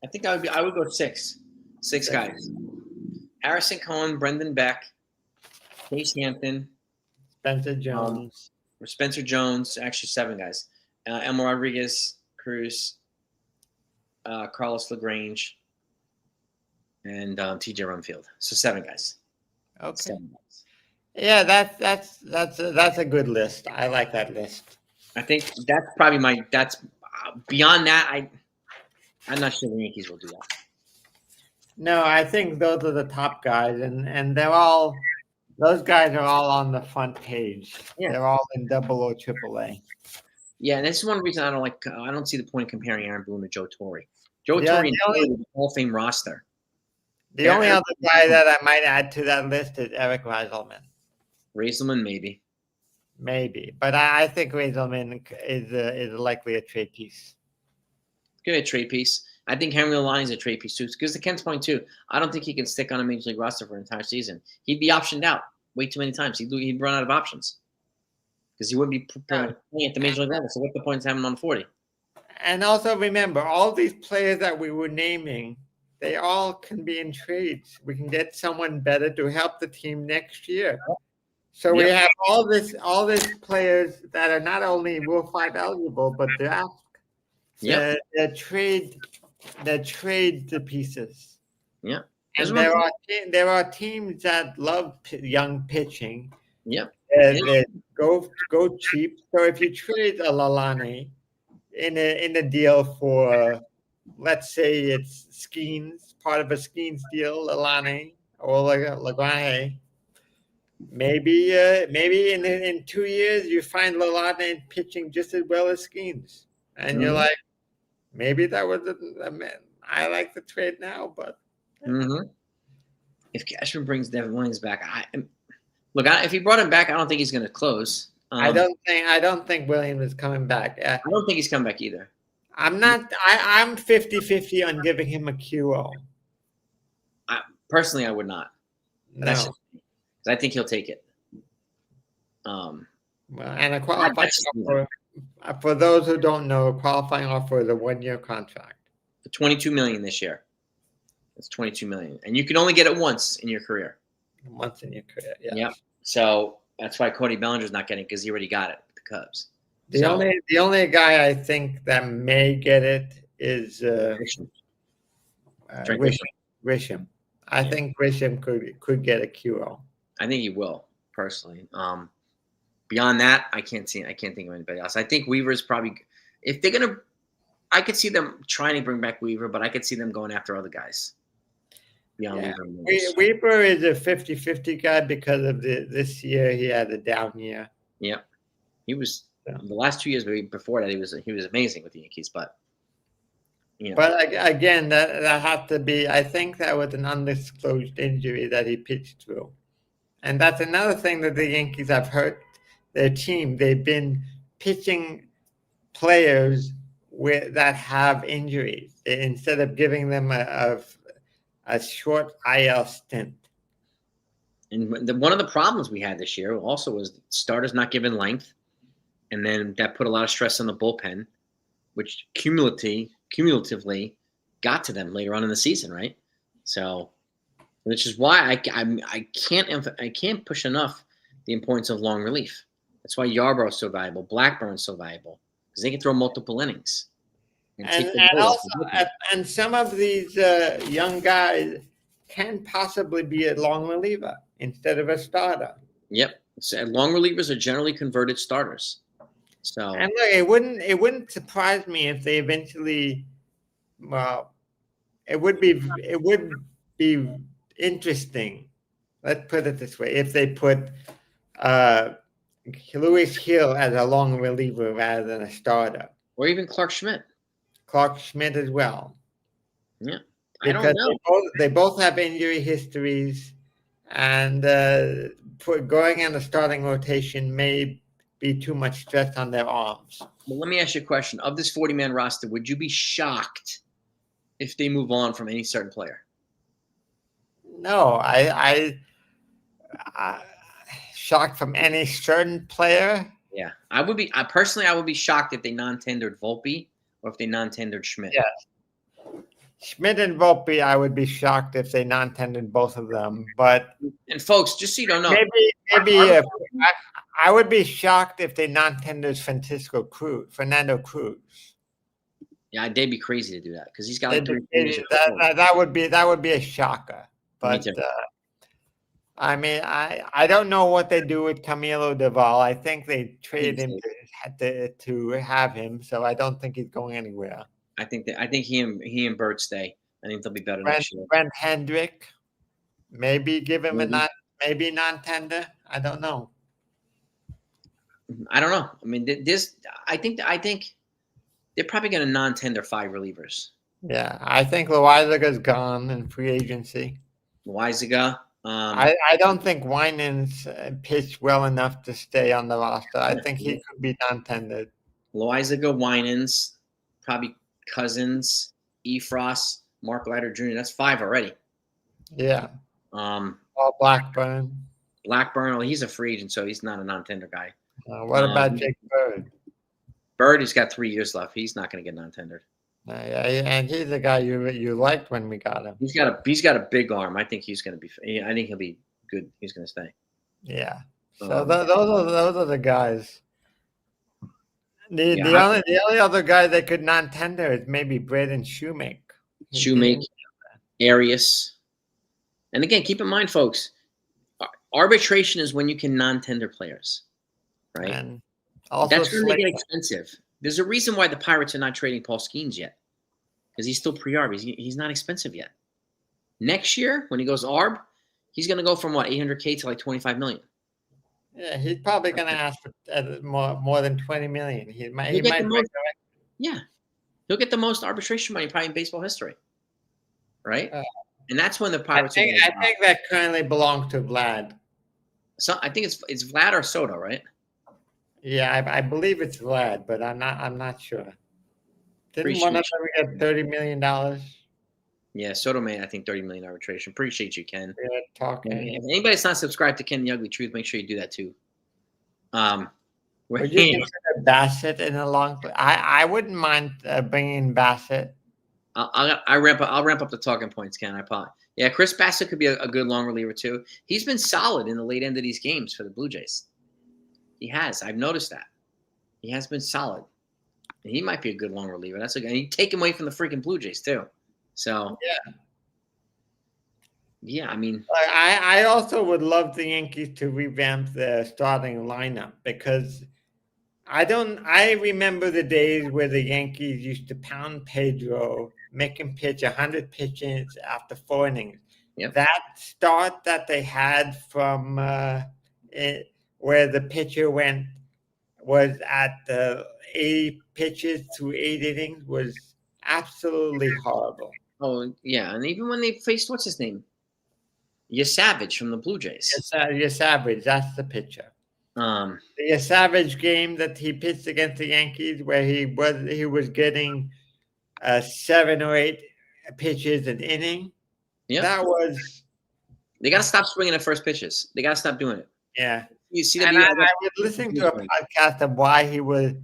Speaker 1: think I would go 6 guys. Harrison Cohen, Brendan Beck, Chase Hampton,
Speaker 2: Spencer Jones.
Speaker 1: Spencer Jones. Actually, 7 guys. Elmer Rodriguez, Cruz, Carlos LaGrange, and T.J. Rumfield. So 7 guys.
Speaker 2: Okay.
Speaker 1: 7 guys.
Speaker 2: Yeah, that's a good list. I like that list.
Speaker 1: I think that's probably that's beyond that. I'm not sure the Yankees will do that.
Speaker 2: No, I think those are the top guys, and those guys are all on the front page. Yeah. They're all in double or triple A.
Speaker 1: Yeah, and this is one reason I don't see the point in comparing Aaron Boone to Joe Torre. Joe Torre is the Hall of Fame roster.
Speaker 2: The only other guy that I might add to that list is Eric Rieselman.
Speaker 1: Rieselman, maybe.
Speaker 2: Maybe, but I think Rieselman is likely a trade piece.
Speaker 1: Could be a trade piece. I think Henry Lalane is a trade piece too. Because to Ken's point too, I don't think he can stick on a major league roster for an entire season. He'd be optioned out way too many times. He'd run out of options because he wouldn't be playing at the major league level. So what's the point of having him on 40?
Speaker 2: And also remember, all these players that we were naming, they all can be in trades. We can get someone better to help the team next year. So we have all these players that are not only Rule 5 eligible, but they're trade pieces.
Speaker 1: Yeah.
Speaker 2: And there are teams that love young pitching.
Speaker 1: Yeah.
Speaker 2: They go cheap. So if you trade a Lalane in a deal for, let's say it's Skeens, part of a Skeens deal, Lalane or Lagrange, maybe in 2 years you find Lalane pitching just as well as Skeens, and you're like, maybe that was I like the trade now, but
Speaker 1: if Cashman brings Devin Williams back, if he brought him back, I don't think he's going to close.
Speaker 2: I don't think Williams is coming back.
Speaker 1: I don't think he's coming back either.
Speaker 2: I'm 50-50 on giving him a QO.
Speaker 1: Personally, I would not.
Speaker 2: No.
Speaker 1: I think he'll take it.
Speaker 2: And a qualifying offer, for those who don't know, a qualifying offer is a 1-year contract.
Speaker 1: For $22 million this year. That's $22 million, and you can only get it once in your career.
Speaker 2: Once in your career, yeah.
Speaker 1: Yep. So that's why Cody Bellinger's not getting it, because he already got it with the Cubs.
Speaker 2: The only guy I think that may get it is Grisham. I think Grisham could get a QO.
Speaker 1: I think he will, personally. Beyond that, I can't think of anybody else. I think Weaver's probably, if they're gonna, I could see them trying to bring back Weaver, but I could see them going after other guys. Beyond
Speaker 2: Weaver is a 50-50 guy because of this year he had a down year.
Speaker 1: Yeah, he was the last 2 years before that he was amazing with the Yankees, but.
Speaker 2: But again, that had to be. I think that was an undisclosed injury that he pitched through, and that's another thing that the Yankees have hurt their team. They've been pitching players that have injuries instead of giving them a short IL stint.
Speaker 1: And one of the problems we had this year also was starters not given length, and then that put a lot of stress on the bullpen, which cumulatively got to them later on in the season, right? So, which is why I can't push enough the importance of long relief. That's why Yarbrough is so valuable, Blackburn's so valuable, because they can throw multiple innings.
Speaker 2: And some of these young guys can possibly be a long reliever. instead of a starter.
Speaker 1: Yep. So long relievers are generally converted starters. So
Speaker 2: And look, it wouldn't surprise me if they eventually, well, it would be interesting. Let's put it this way: if they put uh, Lewis Hill as a long reliever rather than a starter,
Speaker 1: or even Clark Schmidt.
Speaker 2: Clark Schmidt as well,
Speaker 1: Yeah. I don't
Speaker 2: because
Speaker 1: know.
Speaker 2: they both have injury histories, and going in the starting rotation may be too much stress on their arms.
Speaker 1: Well, let me ask you a question. Of this 40-man roster, would you be shocked if they move on from any certain player?
Speaker 2: No, I shocked from any certain player.
Speaker 1: Yeah. I would be I would be shocked if they non-tendered Volpe or if they non-tendered Schmidt.
Speaker 2: Yeah. Schmidt and Volpe, I would be shocked if they non-tendered both of them. But
Speaker 1: And folks, just so you don't know,
Speaker 2: maybe I would be shocked if they non-tendered Fernando Cruz.
Speaker 1: yeah, they'd be crazy to do that because he's got like
Speaker 2: They'd be
Speaker 1: 3 years.
Speaker 2: crazy. That would be a shocker.
Speaker 1: Me
Speaker 2: But
Speaker 1: too.
Speaker 2: I mean, I don't know what they do with Camilo Deval. I think they traded him to have him, so I don't think he's going anywhere.
Speaker 1: I think he and Bird stay. I think they'll be better next year.
Speaker 2: Brent Hendrick, maybe give him
Speaker 1: Maybe.
Speaker 2: maybe non-tender. I don't know.
Speaker 1: I don't know. I mean, I think they're probably going to non-tender 5 relievers.
Speaker 2: Yeah, I think Loizaga's gone in free agency.
Speaker 1: Loizaga.
Speaker 2: I don't think Winans pitched well enough to stay on the roster. I think he could be non-tendered.
Speaker 1: Loizaga, Winans, probably Cousins, Efros, Mark Leiter Jr. That's 5 already.
Speaker 2: Yeah.
Speaker 1: Blackburn.
Speaker 2: Blackburn.
Speaker 1: Well, he's a free agent, so he's not a non-tender guy.
Speaker 2: What about Jake Bird?
Speaker 1: Bird, he's got 3 years left. He's not going to get non-tendered.
Speaker 2: And he's the guy you liked when we got him.
Speaker 1: He's got a big arm. I think he's going to be. I think he'll be good. He's going to stay.
Speaker 2: Yeah. So those are the guys. The only other guy that could non-tender is maybe Braden Shoemake.
Speaker 1: Arias. And again, keep in mind, folks, arbitration is when you can non-tender players, right? And also that's when they get expensive. There's a reason why the Pirates are not trading Paul Skeens yet, because he's still pre-arb. He's not expensive yet. Next year, when he goes arb, he's going to go from what, $800K to like $25 million.
Speaker 2: Yeah, he's probably going to ask for more than $20 million. He might.
Speaker 1: Yeah, he'll get the most arbitration money probably in baseball history, right? And that's when the Pirates.
Speaker 2: I think that currently belongs to Vlad.
Speaker 1: So I think it's Vlad or Soto, right?
Speaker 2: Yeah, I believe it's Vlad, but I'm not sure. Didn't one of them get $30 million?
Speaker 1: Yeah, Soto made, I think, $30 million arbitration. Appreciate you, Ken.
Speaker 2: Yeah, talking.
Speaker 1: If anybody's not subscribed to Ken the Ugly Truth, make sure you do that too.
Speaker 2: Would you consider Bassett in a long play? I wouldn't mind bringing Bassett.
Speaker 1: I'll ramp up the talking points, Ken. I apologize. Yeah, Chris Bassett could be a good long reliever too. He's been solid in the late end of these games for the Blue Jays. He has. I've noticed that. He has been solid. And he might be a good long reliever. That's a guy. You take him away from the freaking Blue Jays too. So yeah, I mean,
Speaker 2: I also would love the Yankees to revamp their starting lineup, because I remember the days where the Yankees used to pound Pedro, make him pitch 100 pitches after 4 innings.
Speaker 1: Yep.
Speaker 2: That start that they had from where the pitcher was at 80 pitches through 8 innings was absolutely horrible.
Speaker 1: Oh yeah, and even when they faced what's his name, Savage from the Blue Jays.
Speaker 2: Savage, that's the pitcher. The Savage game that he pitched against the Yankees, where he was getting 7 or 8 pitches an inning. Yeah, that was.
Speaker 1: They got to stop swinging at first pitches. They got to stop doing it.
Speaker 2: Yeah,
Speaker 1: you see
Speaker 2: that. And I was listening to a podcast of why he was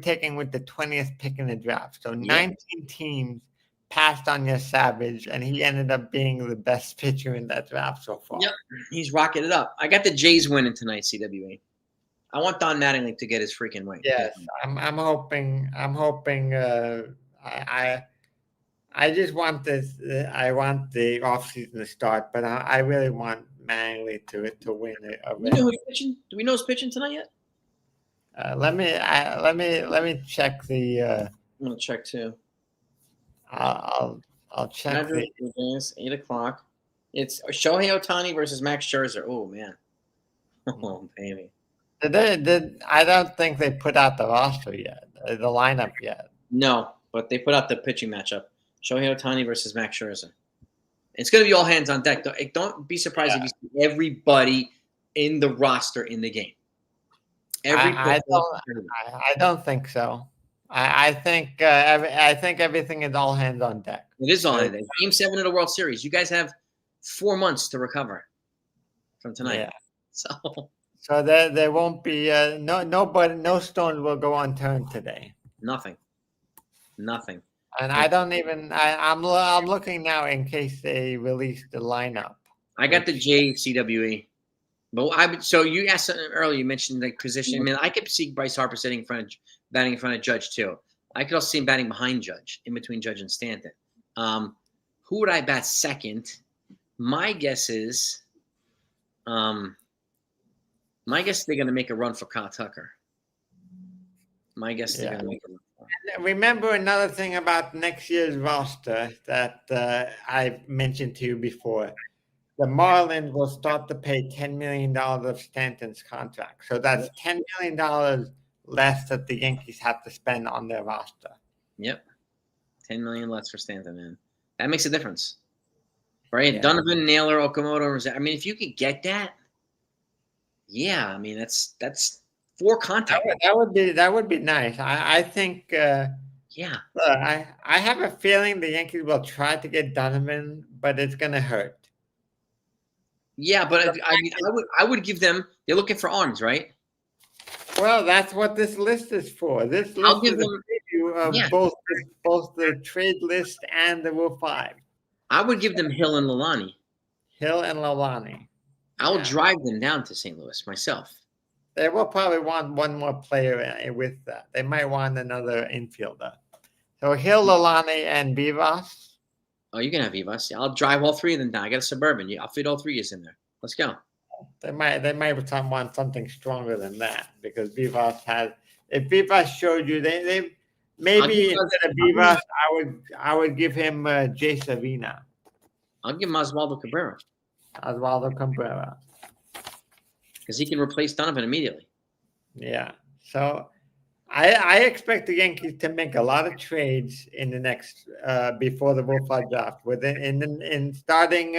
Speaker 2: taking with the 20th pick in the draft. So 19 teams passed on your Savage, and he ended up being the best pitcher in that draft so far.
Speaker 1: Yep, he's rocking it up. I got the Jays winning tonight, CWA. I want Don Mattingly to get his freaking wing.
Speaker 2: Yes, I'm hoping. I just want this. I want the offseason to start, but I really want Manley to win a
Speaker 1: You know
Speaker 2: ring.
Speaker 1: who's pitching? Do we know who's pitching tonight yet?
Speaker 2: Let me check the.
Speaker 1: I'm gonna check too.
Speaker 2: I'll check the.
Speaker 1: Padres, 8 o'clock. It's Shohei Ohtani versus Max Scherzer. Oh man. Oh baby.
Speaker 2: I don't think they put out the roster yet, the lineup yet.
Speaker 1: No, but they put out the pitching matchup. Shohei Ohtani versus Max Scherzer. It's going to be all hands on deck. Don't be surprised if you see everybody in the roster in the game.
Speaker 2: I don't think so. I think everything is all hands on deck.
Speaker 1: It is all hands. Game 7 of the World Series. You guys have 4 months to recover from tonight.
Speaker 2: Yeah.
Speaker 1: So
Speaker 2: there won't be no stone will go unturned today.
Speaker 1: Nothing.
Speaker 2: And I'm looking now in case they release the lineup.
Speaker 1: I got the JCWE. But so you asked something earlier. You mentioned the position. I mean, I could see Bryce Harper batting in front of Judge too. I could also see him batting behind Judge, in between Judge and Stanton. Who would I bat second? My guess is, they're going to make a run for Kyle Tucker. My guess they're going to make a run.
Speaker 2: Remember another thing about next year's roster that I mentioned to you before. The Marlins will start to pay $10 million of Stanton's contract. So that's $10 million less that the Yankees have to spend on their roster.
Speaker 1: Yep. $10 million less for Stanton, man. That makes a difference. Right? Yeah. Donovan, Naylor, Okamoto. I mean, if you could get that, yeah, I mean, that's 4 contact.
Speaker 2: That would be nice. I think.
Speaker 1: Yeah.
Speaker 2: I have a feeling the Yankees will try to get Donovan, but it's going to hurt.
Speaker 1: Yeah, but I would give them. They're looking for arms, right?
Speaker 2: Well, that's what this list is for. This list is a preview of both the trade list and the Rule 5.
Speaker 1: I would give them Hill and Lalani. I'll drive them down to St. Louis myself.
Speaker 2: They will probably want one more player with that. They might want another infielder. So Hill, Lalani, and Vivas.
Speaker 1: Oh, you can have Vivas. I'll drive all 3 of them down. I got a Suburban. I'll fit all 3 in there. Let's go.
Speaker 2: They might want something stronger than that because Vivas has. If Vivas showed you, they maybe instead of Vivas, I would give him Jay Savina.
Speaker 1: I'll give him Oswaldo Cabrera. Because he can replace Donovan immediately.
Speaker 2: Yeah. So I expect the Yankees to make a lot of trades in the next before the Rule 5 draft. In starting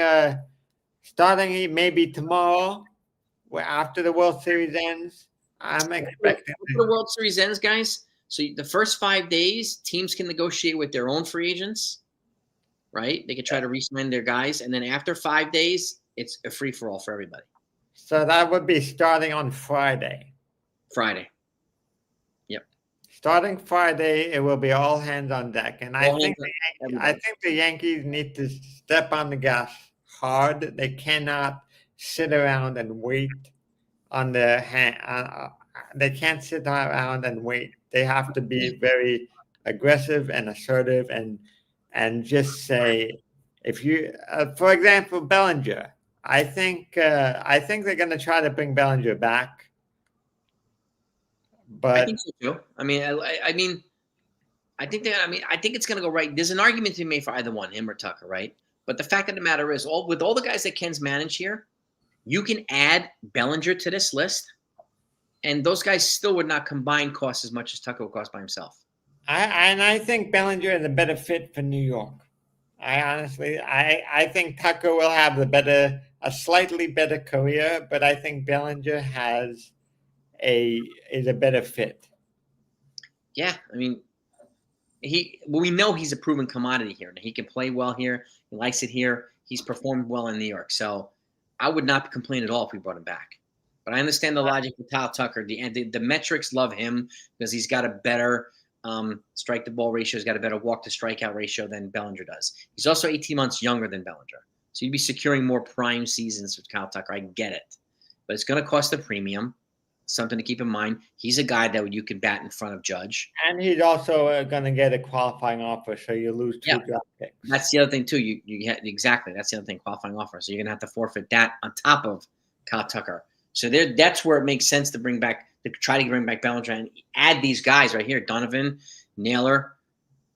Speaker 2: maybe tomorrow, after the World Series ends. I'm expecting
Speaker 1: after the World Series ends, guys. So the first 5 days, teams can negotiate with their own free agents, right? They can try to re-sign their guys, and then after 5 days, it's a free for all for everybody.
Speaker 2: So that would be starting on Friday.
Speaker 1: Yep.
Speaker 2: Starting Friday, it will be all hands on deck, and I think the Yankees need to step on the gas hard. They cannot sit around and wait on their hand. They can't sit around and wait. They have to be very aggressive and assertive, and just say, if you, for example, Bellinger. I think they're going to try to bring Bellinger back. But
Speaker 1: I think so too. I think it's going to go right. There's an argument to be made for either one, him or Tucker, right? But the fact of the matter is, with all the guys that Ken's managed here, you can add Bellinger to this list, and those guys still would not combine cost as much as Tucker would cost by himself.
Speaker 2: I think Bellinger is a better fit for New York. I think Tucker will have a slightly better career, but I think Bellinger is a better fit.
Speaker 1: Yeah, I mean, we know he's a proven commodity here. He can play well here. He likes it here. He's performed well in New York. So I would not complain at all if we brought him back. But I understand the logic with Kyle Tucker. The metrics love him because he's got a better strike to ball ratio. He's got a better walk to strikeout ratio than Bellinger does. He's also 18 months younger than Bellinger. So you'd be securing more prime seasons with Kyle Tucker. I get it. But it's going to cost a premium. something to keep in mind. He's a guy that you could bat in front of Judge.
Speaker 2: And he's also going to get a qualifying offer, so you lose 2
Speaker 1: Yeah.
Speaker 2: draft picks.
Speaker 1: That's the other thing too. You had exactly. That's the other thing. Qualifying offer. So you're gonna have to forfeit that on top of Kyle Tucker. So there, that's where it makes sense to try to bring back Bellinger and add these guys right here: Donovan, Naylor,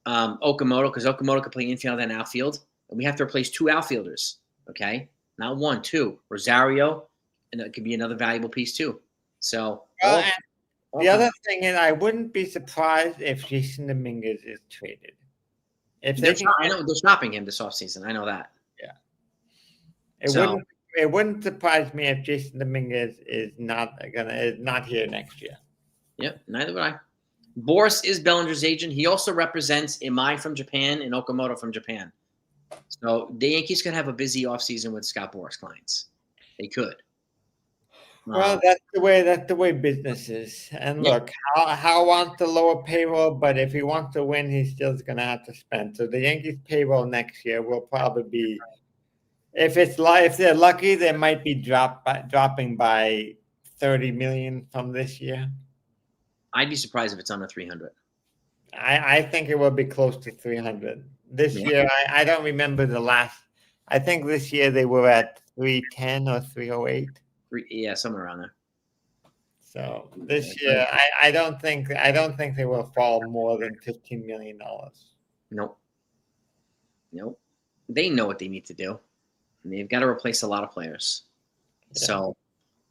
Speaker 1: Okamoto, because Okamoto could play infield and outfield, and we have to replace 2 outfielders. Okay, not 1, 2. Rosario, and that could be another valuable piece too. So
Speaker 2: the other thing is, I wouldn't be surprised if Jason Dominguez is traded. If they
Speaker 1: I know they're shopping him this offseason. I know that.
Speaker 2: Yeah. It wouldn't surprise me if Jason Dominguez is not here next year.
Speaker 1: Yep, neither would I. Boris is Bellinger's agent. He also represents Imai from Japan and Okamoto from Japan. So the Yankees could have a busy offseason with Scott Boris clients. They could.
Speaker 2: Well, that's the way business is. And look, Hal wants to lower payroll, but if he wants to win, he's still going to have to spend. So the Yankees payroll next year will probably be, if they're lucky, they might be dropping by $30 million from this year.
Speaker 1: I'd be surprised if it's under 300.
Speaker 2: I think it will be close to 300 this year. I don't remember the last. I think this year they were at 310 or 308.
Speaker 1: Yeah, somewhere around there.
Speaker 2: So this year, I don't think they will fall more than $15 million.
Speaker 1: Nope. They know what they need to do. And they've got to replace a lot of players. Yeah. So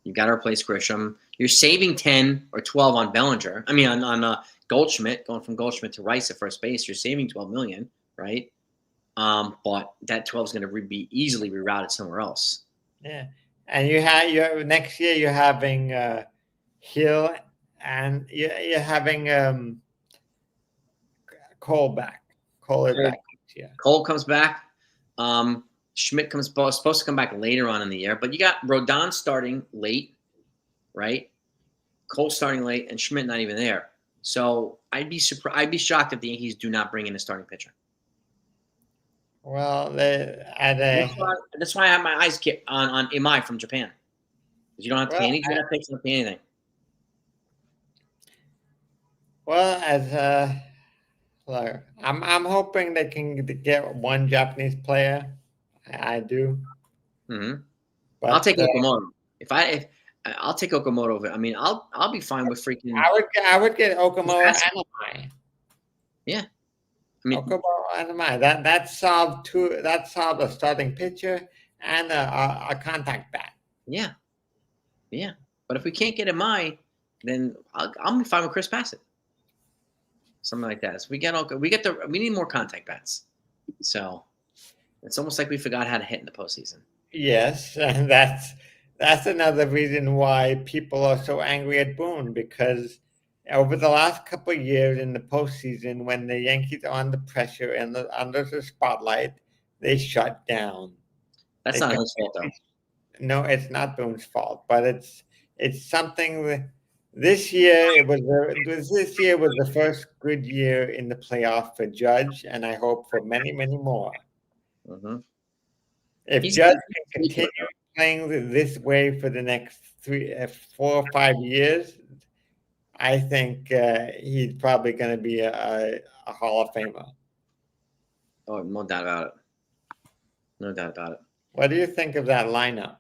Speaker 1: you've got to replace Grisham. You're saving 10 or 12 on Bellinger. I mean, on Goldschmidt, going from Goldschmidt to Rice at first base. You're saving $12 million, right? But that 12 is going to be easily rerouted somewhere else.
Speaker 2: Yeah. And next year you're having Hill, and you're having Cole back. Cole is back. Yeah.
Speaker 1: Cole comes back. Schmidt supposed to come back later on in the year, but you got Rodon starting late, right? Cole starting late, and Schmidt not even there. So I'd be shocked if the Yankees do not bring in a starting pitcher.
Speaker 2: Well,
Speaker 1: that's why I have my eyes on Imai from Japan. Because you don't have to pay any draft picks, don't pay anything.
Speaker 2: Well, I'm hoping they can get one Japanese player. I do.
Speaker 1: Mm-hmm. But I'll take Okamoto. I'll take Okamoto. I mean, I'll be fine with freaking.
Speaker 2: I would get Okamoto and Imai.
Speaker 1: Yeah. I mean,
Speaker 2: that solved a starting pitcher and a contact bat.
Speaker 1: Yeah. But if we can't get Imai, then I'll be fine with Chris Bassett. Something like that. So we need more contact bats. So it's almost like we forgot how to hit in the postseason.
Speaker 2: Yes, and that's another reason why people are so angry at Boone, because over the last couple of years in the postseason, when the Yankees are under pressure and under the spotlight, they shut down.
Speaker 1: That's not his fault, though.
Speaker 2: No, it's not Boone's fault, but it's something that this year was the first good year in the playoff for Judge, and I hope for many, many more.
Speaker 1: Mm-hmm.
Speaker 2: If Judge can continue playing this way for the next 4 or 5 years, I think he's probably going to be a Hall of Famer.
Speaker 1: Oh, no doubt about it. No doubt about it.
Speaker 2: What do you think of that lineup?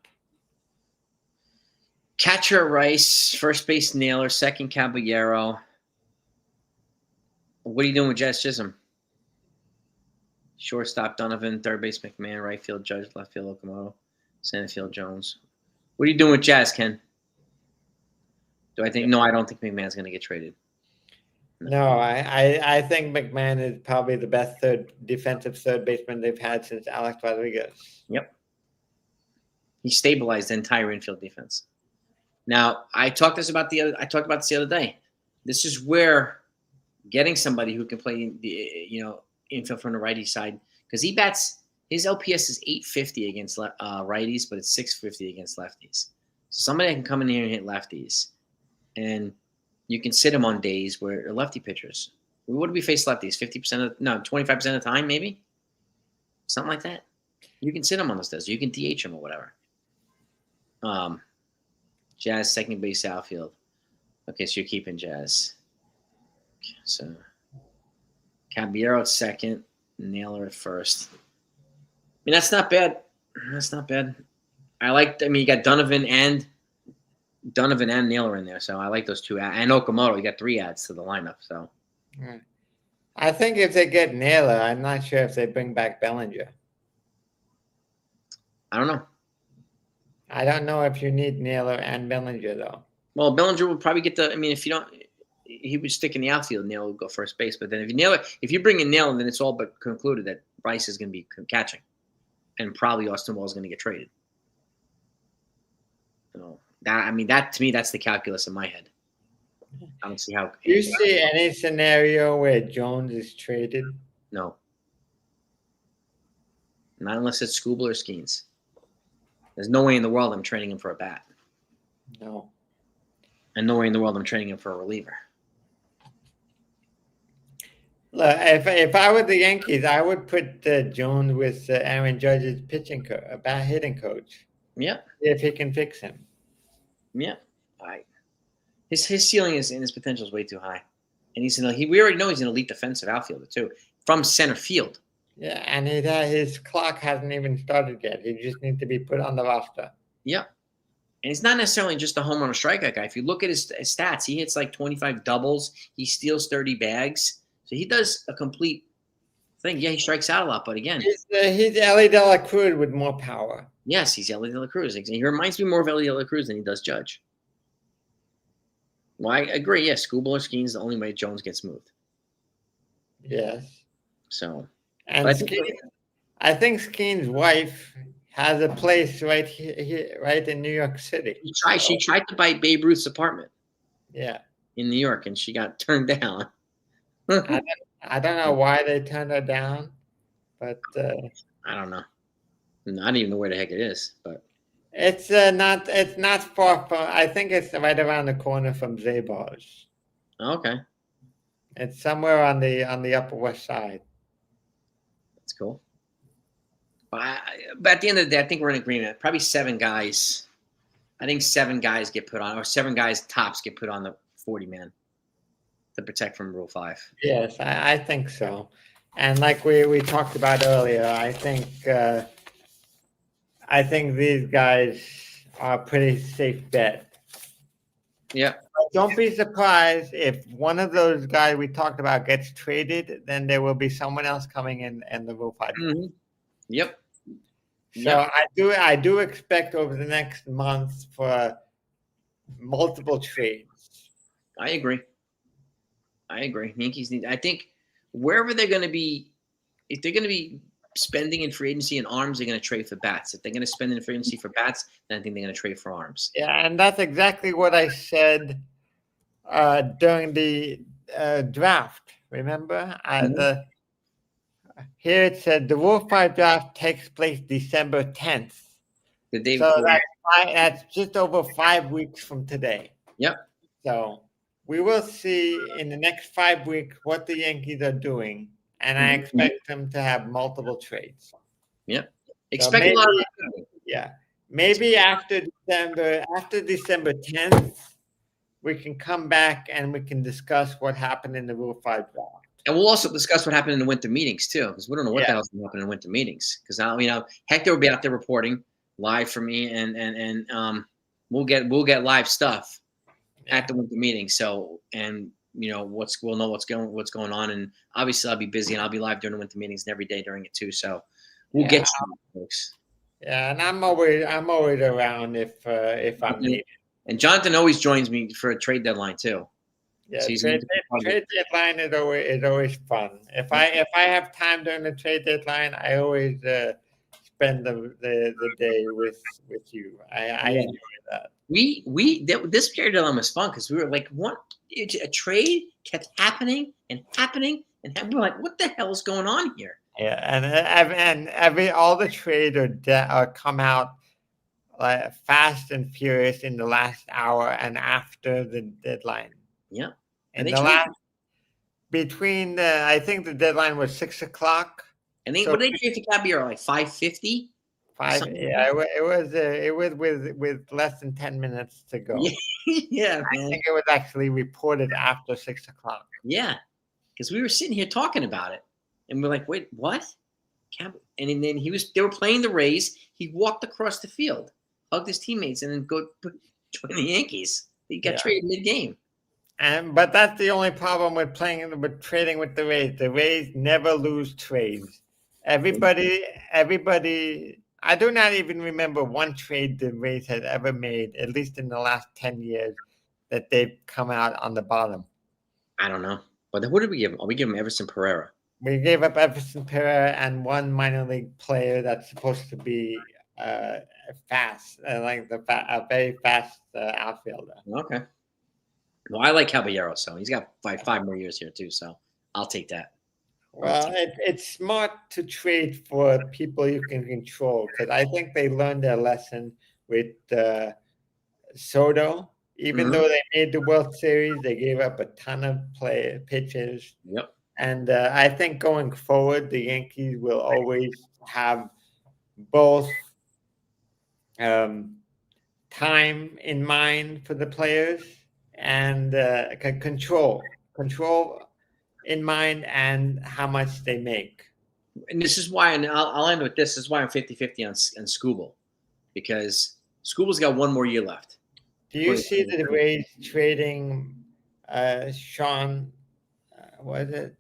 Speaker 1: Catcher Rice, first base Naylor, second Caballero. What are you doing with Jazz Chisholm? Shortstop Donovan, third base McMahon, right field Judge, left field Okamoto, center field Jones. What are you doing with Jazz, Ken? I don't think McMahon's going to get traded.
Speaker 2: No, I think McMahon is probably the best defensive third baseman they've had since Alex Rodriguez.
Speaker 1: Yep. He stabilized the entire infield defense. Now, I talked about this the other day. This is where getting somebody who can play the infield from the righty side, because his LPS is 850 against righties, but it's 650 against lefties. So somebody that can come in here and hit lefties, and you can sit him on days where they're lefty pitchers. What do we face lefties? 25% of the time, maybe? Something like that. You can sit him on those days. You can DH him or whatever. Jazz second base outfield. Okay, so you're keeping Jazz. So Caballero at second, Naylor at first. I mean, that's not bad. That's not bad. I mean, you got Donovan and Naylor in there, so I like those two. And Okamoto, you got 3 adds to the lineup. So
Speaker 2: Yeah. I think if they get Naylor, I'm not sure if they bring back Bellinger.
Speaker 1: I don't know.
Speaker 2: I don't know if you need Naylor and Bellinger though.
Speaker 1: Well, Bellinger will probably get the. I mean, if you don't, he would stick in the outfield. Naylor would go first base. But then if you bring in Naylor, then it's all but concluded that Bryce is going to be catching, and probably Austin Wall is going to get traded. So that to me, that's the calculus in my head. I don't see how.
Speaker 2: Do you see any scenario where Jones is traded?
Speaker 1: No. Not unless it's Skubal or Skeens. There's no way in the world I'm trading him for a bat.
Speaker 2: No.
Speaker 1: And no way in the world I'm trading him for a reliever.
Speaker 2: Look, if I were the Yankees, I would put Jones with Aaron Judge's bat hitting coach.
Speaker 1: Yeah.
Speaker 2: If he can fix him.
Speaker 1: Yeah. His ceiling and his potential is way too high. And we already know he's an elite defensive outfielder too, from center field.
Speaker 2: Yeah, and his clock hasn't even started yet. He just needs to be put on the roster.
Speaker 1: Yeah. And he's not necessarily just a home run or strikeout guy. If you look at his stats, he hits like 25 doubles. He steals 30 bags. So he does a complete thing. Yeah, he strikes out a lot, but again.
Speaker 2: He's Ellie De La Cruz with more power.
Speaker 1: Yes, he's Ellie De La Cruz. He reminds me more of Ellie De La Cruz than he does Judge. Well, I agree. Yes, Skubal or Skeens is the only way Jones gets moved.
Speaker 2: Yes.
Speaker 1: So.
Speaker 2: And I think Skeen's wife has a place right here, right in New York City.
Speaker 1: She tried to buy Babe Ruth's apartment.
Speaker 2: Yeah.
Speaker 1: In New York, and she got turned down.
Speaker 2: I don't know why they turned her down, but
Speaker 1: I don't know. I don't even know where the heck it is, but
Speaker 2: it's not far from. I think it's right around the corner from Zabar's.
Speaker 1: Okay.
Speaker 2: It's somewhere on the Upper West Side.
Speaker 1: That's cool. But at the end of the day, I think we're in agreement. Probably 7 guys. I think 7 guys get put on, or 7 guys tops get put on the 40-man to protect from Rule 5.
Speaker 2: Yes, I think so. And like we talked about earlier, I think these guys are a pretty safe bet.
Speaker 1: Yeah.
Speaker 2: But don't be surprised if one of those guys we talked about gets traded, then there will be someone else coming in the Rule 5.
Speaker 1: Mm-hmm. Yep.
Speaker 2: So I do expect over the next month for multiple trades.
Speaker 1: I agree. Yankees need. I think wherever they're going to be, if they're going to be spending in free agency and arms, they're going to trade for bats. If they're going to spend in free agency for bats, then I think they're going to trade for arms.
Speaker 2: Yeah, and that's exactly what I said during the draft. Remember, here it said the Rule 5 draft takes place December 10th.
Speaker 1: The day
Speaker 2: so
Speaker 1: before.
Speaker 2: that's just over 5 weeks from today.
Speaker 1: Yep.
Speaker 2: So we will see in the next 5 weeks what the Yankees are doing, and I expect them to have multiple trades.
Speaker 1: Yep.
Speaker 2: Expect a lot of. Yeah, maybe after December 10th, we can come back and we can discuss what happened in the Rule 5 draft.
Speaker 1: And we'll also discuss what happened in the winter meetings too, because we don't know what the hell's going to happen in winter meetings. Because now, Hector will be out there reporting live for me, and we'll get live stuff at the winter meeting. So, and we'll know what's going on, and obviously I'll be busy and I'll be live during the winter meetings and every day during it too. So we'll get you, folks.
Speaker 2: Yeah, and I'm always around if I'm needed.
Speaker 1: And Jonathan always joins me for a trade deadline too.
Speaker 2: Yeah, trade deadline is always fun. If I have time during the trade deadline, I always spend the day with you. I enjoy that.
Speaker 1: This trade deadline was fun because we were like, what? A trade kept happening and happening, and we were like, what the hell is going on here?
Speaker 2: Yeah, and all the trades are come out like fast and furious in the last hour and after the deadline.
Speaker 1: Yeah.
Speaker 2: And I think the deadline was 6:00.
Speaker 1: And what did they trade for Caballero? Like 550?
Speaker 2: 5.
Speaker 1: Something like
Speaker 2: Yeah, it was with less than 10 minutes to go.
Speaker 1: that. Yeah, yeah,
Speaker 2: I
Speaker 1: man.
Speaker 2: think it was actually reported after 6 o'clock.
Speaker 1: Yeah, because we were sitting here talking about it, and we're like, "Wait, what?" And then they were playing the Rays. He walked across the field, hugged his teammates, and then join the Yankees. He got
Speaker 2: Yeah.
Speaker 1: traded mid-game.
Speaker 2: But that's the only problem with trading with the Rays. The Rays never lose trades. Everybody. I do not even remember one trade the Rays had ever made, at least in the last 10 years, that they've come out on the bottom.
Speaker 1: I don't know, but then what did we give him? Oh, we gave him Everson Pereira.
Speaker 2: We gave up Everson Pereira and one minor league player that's supposed to be fast, a very fast outfielder.
Speaker 1: Okay. Well, I like Caballero, so he's got five more years here too. So I'll take that.
Speaker 2: Well, it's smart to trade for people you can control because I think they learned their lesson with Soto. Even though they made the World Series, they gave up a ton of pitchers.
Speaker 1: Yep.
Speaker 2: And I think going forward, the Yankees will always have both time in mind for the players and control in mind and how much they make.
Speaker 1: And this is why, and I'll end with this. This is why I'm 50-50 on Skubal, because Skubal's got one more year left.
Speaker 2: Do you see the Rays trading Sean, what is it?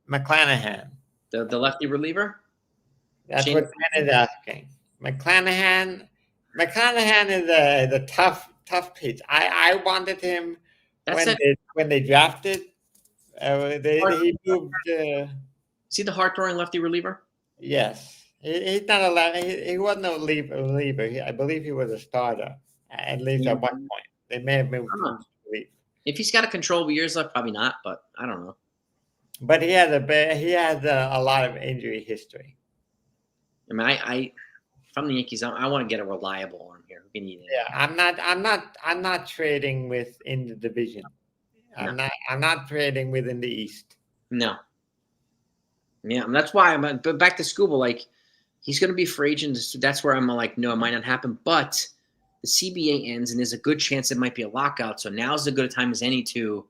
Speaker 2: McClanahan.
Speaker 1: The lefty reliever?
Speaker 2: That's what Ken is asking. McClanahan is a tough pitch. I wanted him when they drafted. He moved.
Speaker 1: See the hard-throwing lefty reliever?
Speaker 2: Yes, he's not a lefty. He wasn't a reliever. I believe he was a starter at least at one point. They may have moved him to relief.
Speaker 1: If he's got a controllable years left, probably not. But I don't know.
Speaker 2: But he has a lot of injury history.
Speaker 1: I mean, if I'm the Yankees, I want to get a reliable arm here.
Speaker 2: Yeah, I'm not trading within the division. I'm not trading within the East.
Speaker 1: No. Yeah, and that's why but back to Skubal, like he's going to be free agent. That's where I'm like, no, it might not happen. But the CBA ends, and there's a good chance it might be a lockout. So now's as good a time as any to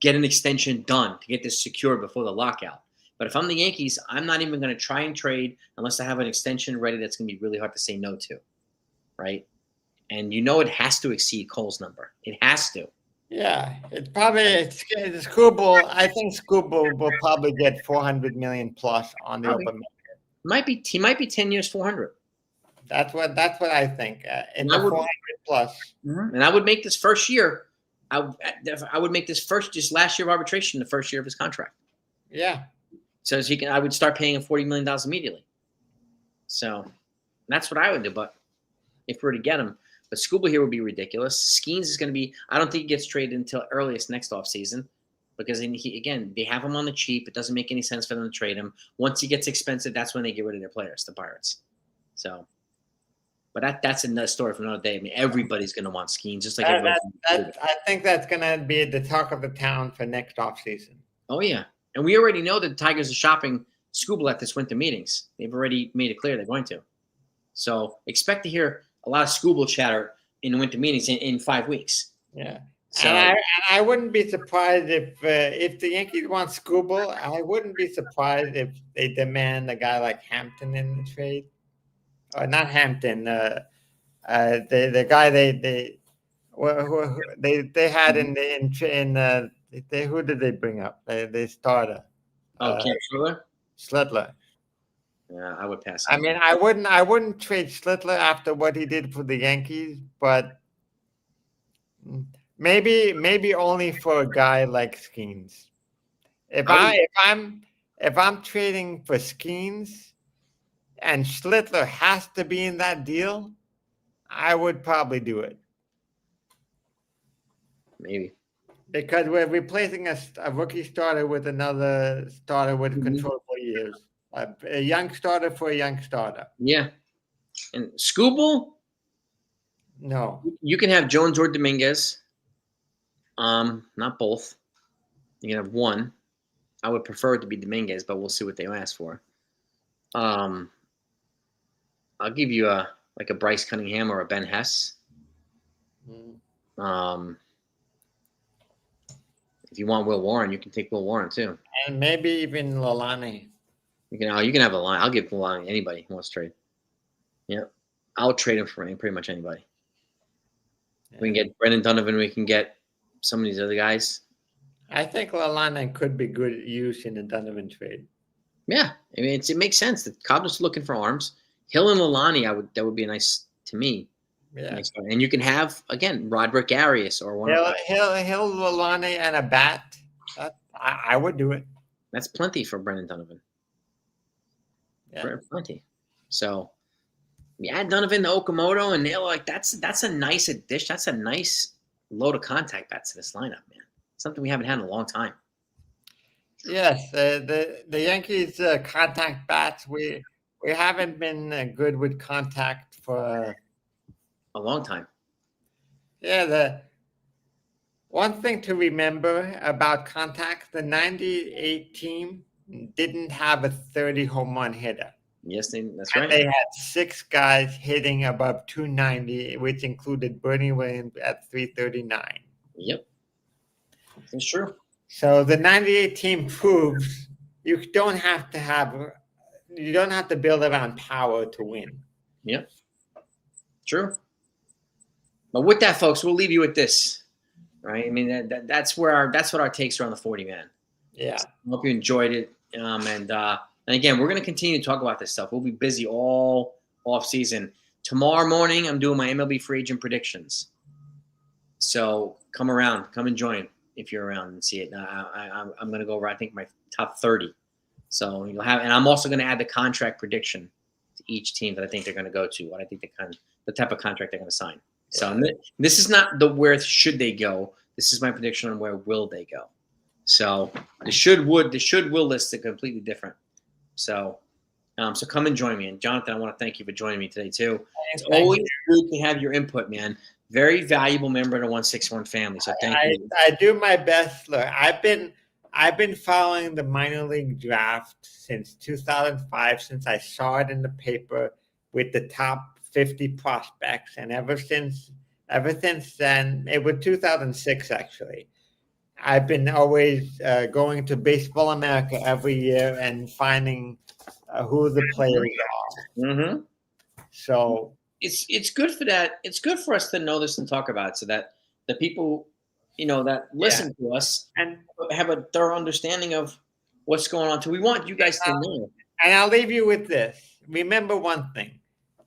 Speaker 1: get an extension done to get this secured before the lockout. But if I'm the Yankees, I'm not even going to try and trade unless I have an extension ready that's going to be really hard to say no to, right? And it has to exceed Cole's number. It has to.
Speaker 2: Yeah, it's Skubal. I think Skubal will probably get $400 million plus on the open market.
Speaker 1: He might be 10 years, 400.
Speaker 2: That's what I think. In the 400 plus.
Speaker 1: And I would make this first year. I would make this just last year of arbitration, the first year of his contract.
Speaker 2: Yeah.
Speaker 1: So I would start paying him $40 million immediately. So that's what I would do. But if we were to get him, but Skubal here would be ridiculous. Skeens is going to be, I don't think he gets traded until earliest next offseason because they have him on the cheap. It doesn't make any sense for them to trade him. Once he gets expensive, that's when they get rid of their players, the Pirates. So, but that's another story for another day. I mean, everybody's going to want Skeens, just like everybody.
Speaker 2: I think that's going to be the talk of the town for next offseason.
Speaker 1: Oh, yeah. And we already know that the Tigers are shopping Skubal at this winter meetings. They've already made it clear they're going to. So expect to hear a lot of Skubal chatter in the winter meetings in 5 weeks.
Speaker 2: Yeah. So, and I wouldn't be surprised if the Yankees want Skubal. I wouldn't be surprised if they demand a guy like Hampton in the trade. Or not Hampton. The guy they had who did they bring up? They started.
Speaker 1: Cam
Speaker 2: Sledler.
Speaker 1: Yeah, I would pass.
Speaker 2: I mean, I wouldn't trade Sledler after what he did for the Yankees, but maybe only for a guy like Skeens. If I'm trading for Skeens and Sledler has to be in that deal, I would probably do it.
Speaker 1: Maybe.
Speaker 2: Because we're replacing a rookie starter with another starter with controllable years. A young starter for a young starter.
Speaker 1: Yeah. And Skubal?
Speaker 2: No.
Speaker 1: You can have Jones or Dominguez. Not both. You can have one. I would prefer it to be Dominguez, but we'll see what they ask for. I'll give you a Bryce Cunningham or a Ben Hess. If you want Will Warren, you can take Will Warren too.
Speaker 2: And maybe even Lalani.
Speaker 1: You can have a line. I'll give Lalani anybody who wants to trade. Yeah, I'll trade him for pretty much anybody. Yeah. We can get Brendan Donovan. We can get some of these other guys.
Speaker 2: I think Lalani could be good use in the Donovan trade.
Speaker 1: Yeah, I mean it makes sense. The Cardinals are looking for arms. Hill and Lalani, that would be nice to me.
Speaker 2: Yeah,
Speaker 1: nice. And you can have again Roderick Arias or one
Speaker 2: Hill, Lalani, and a bat. I would do it.
Speaker 1: That's plenty for Brendan Donovan. Yeah, plenty. So, add Donovan to Okamoto, and they're like, that's a nice addition. That's a nice load of contact bats to this lineup, man. Something we haven't had in a long time.
Speaker 2: Yes, the Yankees contact bats. We haven't been good with contact for
Speaker 1: a long time.
Speaker 2: Yeah, the one thing to remember about contact: the '98 team didn't have a 30 home run hitter.
Speaker 1: Yes, that's right.
Speaker 2: They had 6 guys hitting above 290, which included Bernie Williams at 339.
Speaker 1: Yep, that's true.
Speaker 2: So the '98 team proves you don't have to build around power to win.
Speaker 1: Yep, true. But with that, folks, we'll leave you with this, right? I mean, that's what our takes are on the 40 man.
Speaker 2: Yeah,
Speaker 1: so I hope you enjoyed it. And again, we're going to continue to talk about this stuff. We'll be busy all off season. Tomorrow morning, I'm doing my MLB free agent predictions. So come around, come and join if you're around and see it. I'm going to go over, I think, my top 30. So you'll have, and I'm also going to add the contract prediction to each team that I think they're going to go to. What I think the type of contract they're going to sign. So this is not the where should they go. This is my prediction on where will they go. So the should will lists are completely different. So so come and join me. And Jonathan, I want to thank you for joining me today too. It's always good to have your input, man. Very valuable member of the 161 family. So thank you.
Speaker 2: I do my best. Look, I've been following the minor league draft since 2005, since I saw it in the paper with the top 50 prospects, and ever since then, it was 2006 actually. I've been always going to Baseball America every year and finding who the players are.
Speaker 1: Mm-hmm.
Speaker 2: So
Speaker 1: it's good for that. It's good for us to know this and talk about it, so that the people, that listen to us and have a thorough understanding of what's going on. So we want you guys to know.
Speaker 2: And I'll leave you with this. Remember one thing.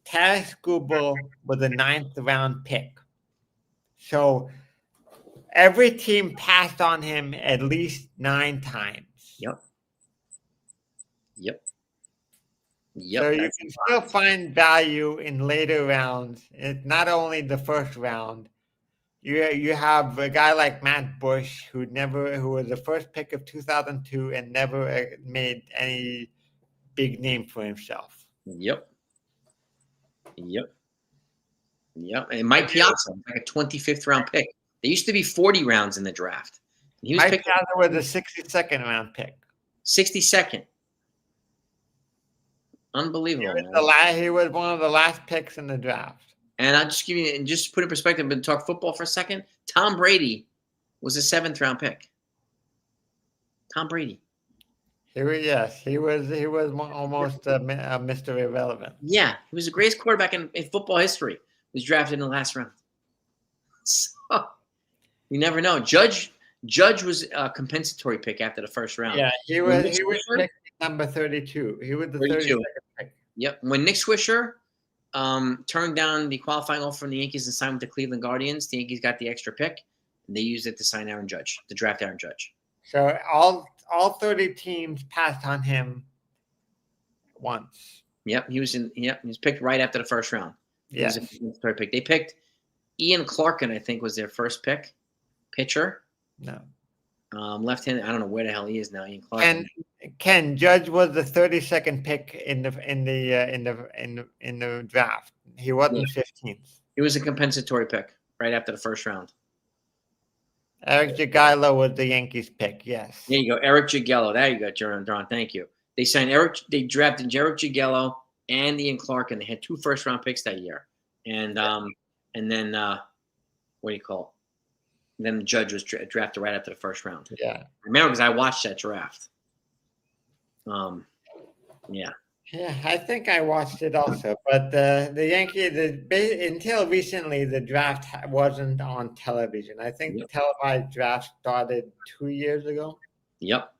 Speaker 2: Tarik Skubal was a 9th round pick. So every team passed on him at least 9 times.
Speaker 1: Yep.
Speaker 2: So you can still find value in later rounds. It's not only the first round. You have a guy like Matt Bush who was the first pick of 2002 and never made any big name for himself.
Speaker 1: Yep. And Mike Piazza, like a 25th round pick. There used to be 40 rounds in the draft.
Speaker 2: Mike Piazza was a 62nd round pick.
Speaker 1: 62nd. Unbelievable.
Speaker 2: He was one of the last picks in the draft.
Speaker 1: And I'll just give you, and just put in perspective, and talk football for a second. Tom Brady was a 7th round pick. Tom Brady.
Speaker 2: He was almost Mr. Irrelevant.
Speaker 1: Yeah, he was the greatest quarterback in football history. He was drafted in the last round. So you never know. Judge was a compensatory pick after the first round.
Speaker 2: Yeah, he was picked number 32. He was the 32nd pick.
Speaker 1: Yep. When Nick Swisher turned down the qualifying offer from the Yankees and signed with the Cleveland Guardians, the Yankees got the extra pick, and they used it to sign Aaron Judge, to draft Aaron Judge.
Speaker 2: So all 30 teams passed on him once.
Speaker 1: Yep, he was picked right after the first round.
Speaker 2: Yeah.
Speaker 1: He was a third pick. They picked Ian Clarkin, I think, was their first pick. Pitcher.
Speaker 2: No.
Speaker 1: Left-handed. I don't know where the hell he is now. Ian Clarkin.
Speaker 2: And Ken Judge was the 32nd pick in the draft. He wasn't 15th.
Speaker 1: He was a compensatory pick right after the first round.
Speaker 2: Eric Jagallo was the Yankees pick. Yes.
Speaker 1: There you go, Eric Jagello. There you go, John. Thank you. They drafted Eric Jagello and Ian Clark, and they had 2 first-round picks that year. And then what do you call it? Then the Judge was drafted right after the first round.
Speaker 2: Yeah.
Speaker 1: I remember because I watched that draft. Yeah.
Speaker 2: Yeah, I think I watched it also, but the Yankees, until recently, the draft wasn't on television. I think the
Speaker 1: Yep.
Speaker 2: televised draft started 2 years ago,
Speaker 1: Yep.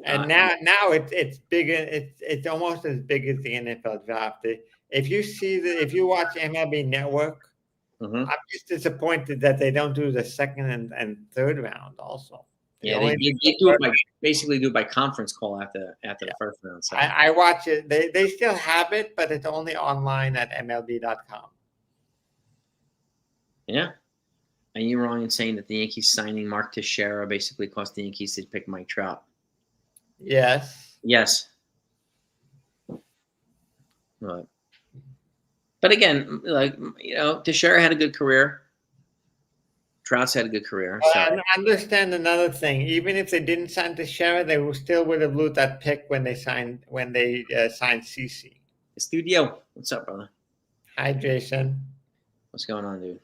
Speaker 2: and now it's bigger. It's almost as big as the NFL draft. If you watch MLB Network,
Speaker 1: Mm-hmm.
Speaker 2: I'm just disappointed that they don't do the second and third round also.
Speaker 1: Yeah, they do it basically do it by conference call after the first round. So
Speaker 2: I watch it. They still have it, but it's only online at MLB.com.
Speaker 1: yeah. And you're wrong in saying that the Yankees signing Mark Teixeira basically cost the Yankees to pick Mike Trout.
Speaker 2: Yes.
Speaker 1: Yes. But again, Teixeira had a good career. Trout's had a good career. So.
Speaker 2: I understand another thing. Even if they didn't sign Teixeira, they still would have lost that pick when they signed CC.
Speaker 1: Studio, what's up, brother?
Speaker 2: Hi, Jason.
Speaker 1: What's going on, dude?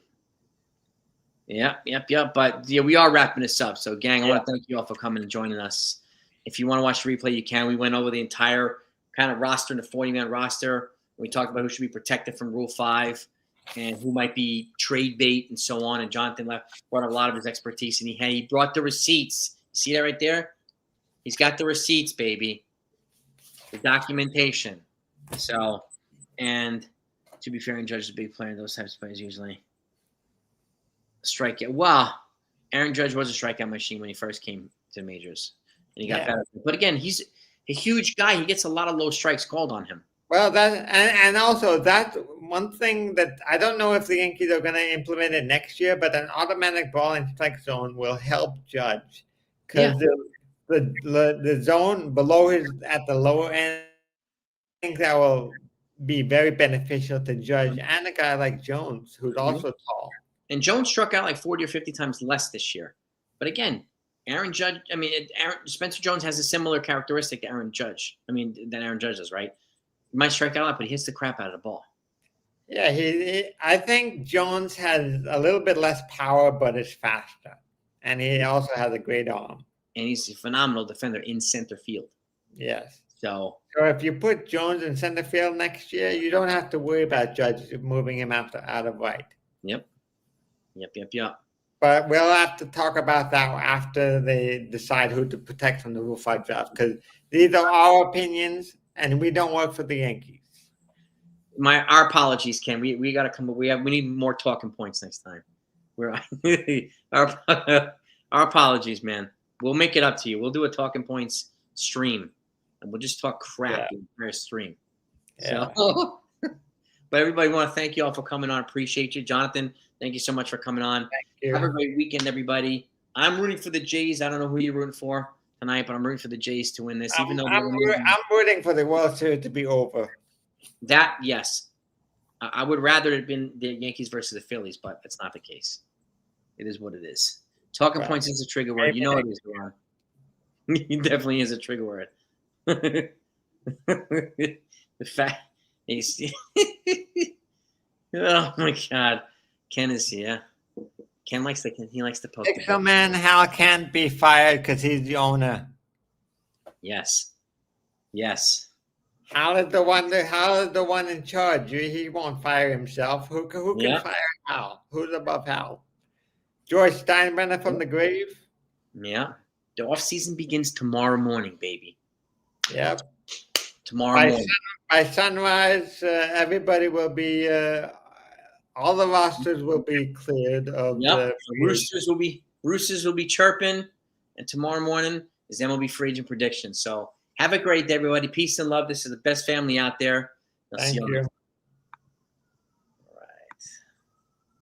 Speaker 1: Yep. But yeah, we are wrapping this up. So, gang, I want to thank you all for coming and joining us. If you want to watch the replay, you can. We went over the entire kind of roster in the 40-man roster. We talked about who should be protected from Rule 5 and who might be trade bait and so on. And Jonathan brought a lot of his expertise, and he brought the receipts. See that right there? He's got the receipts, baby. The documentation. So, and to be fair, and Judge is a big player in those types of plays usually. Strikeout. Wow. Aaron Judge was a strikeout machine when he first came to the majors. And he got better. But again, he's a huge guy. He gets a lot of low strikes called on him.
Speaker 2: Well, and also that's one thing that I don't know if the Yankees are going to implement it next year, but an automatic ball and strike zone will help Judge because the zone below his at the lower end, I think that will be very beneficial to Judge and a guy like Jones, who's also tall.
Speaker 1: And Jones struck out like 40 or 50 times less this year. But again, Spencer Jones has a similar characteristic to Aaron Judge. Than Aaron Judge does, right? He might strike out a lot, but he hits the crap out of the ball.
Speaker 2: Yeah, I think Jones has a little bit less power, but is faster. And he also has a great arm.
Speaker 1: And he's a phenomenal defender in center field.
Speaker 2: Yes.
Speaker 1: So
Speaker 2: if you put Jones in center field next year, you don't have to worry about Judge moving him out of right.
Speaker 1: Yep.
Speaker 2: But we'll have to talk about that after they decide who to protect from the Rule 5 draft, because these are our opinions, and we don't work for the Yankees.
Speaker 1: Our apologies, Ken. We got to come. We need more talking points next time. Our apologies, man. We'll make it up to you. We'll do a talking points stream, and we'll just talk crap the entire stream.
Speaker 2: Yeah.
Speaker 1: So, but everybody, want to thank you all for coming on. Appreciate you, Jonathan. Thank you so much for coming on.
Speaker 2: Thank you.
Speaker 1: Have a great weekend, everybody. I'm rooting for the Jays. I don't know who you're rooting for tonight, but I'm rooting for the Jays to win this.
Speaker 2: I'm rooting for the World Series to be over.
Speaker 1: That, yes. I would rather it have been the Yankees versus the Phillies, but that's not the case. It is what it is. Talking points is a trigger word. You know it is, Ron. It definitely is a trigger word. The fact he's oh my God. Ken is here. Ken likes to poke.
Speaker 2: Pixelman Hal can't be fired because he's the owner.
Speaker 1: Yes.
Speaker 2: Hal is the one in charge. He won't fire himself. Who can fire Hal? Who's above Hal? George Steinbrenner from the grave?
Speaker 1: Yeah. The off season begins tomorrow morning, baby.
Speaker 2: Yep.
Speaker 1: Tomorrow morning.
Speaker 2: By sunrise, everybody will be all the rosters will be cleared of the
Speaker 1: Roosters will be chirping, and tomorrow morning is MLB free agent prediction. So have a great day, everybody. Peace and love. This is the best family out there.
Speaker 2: Thank you.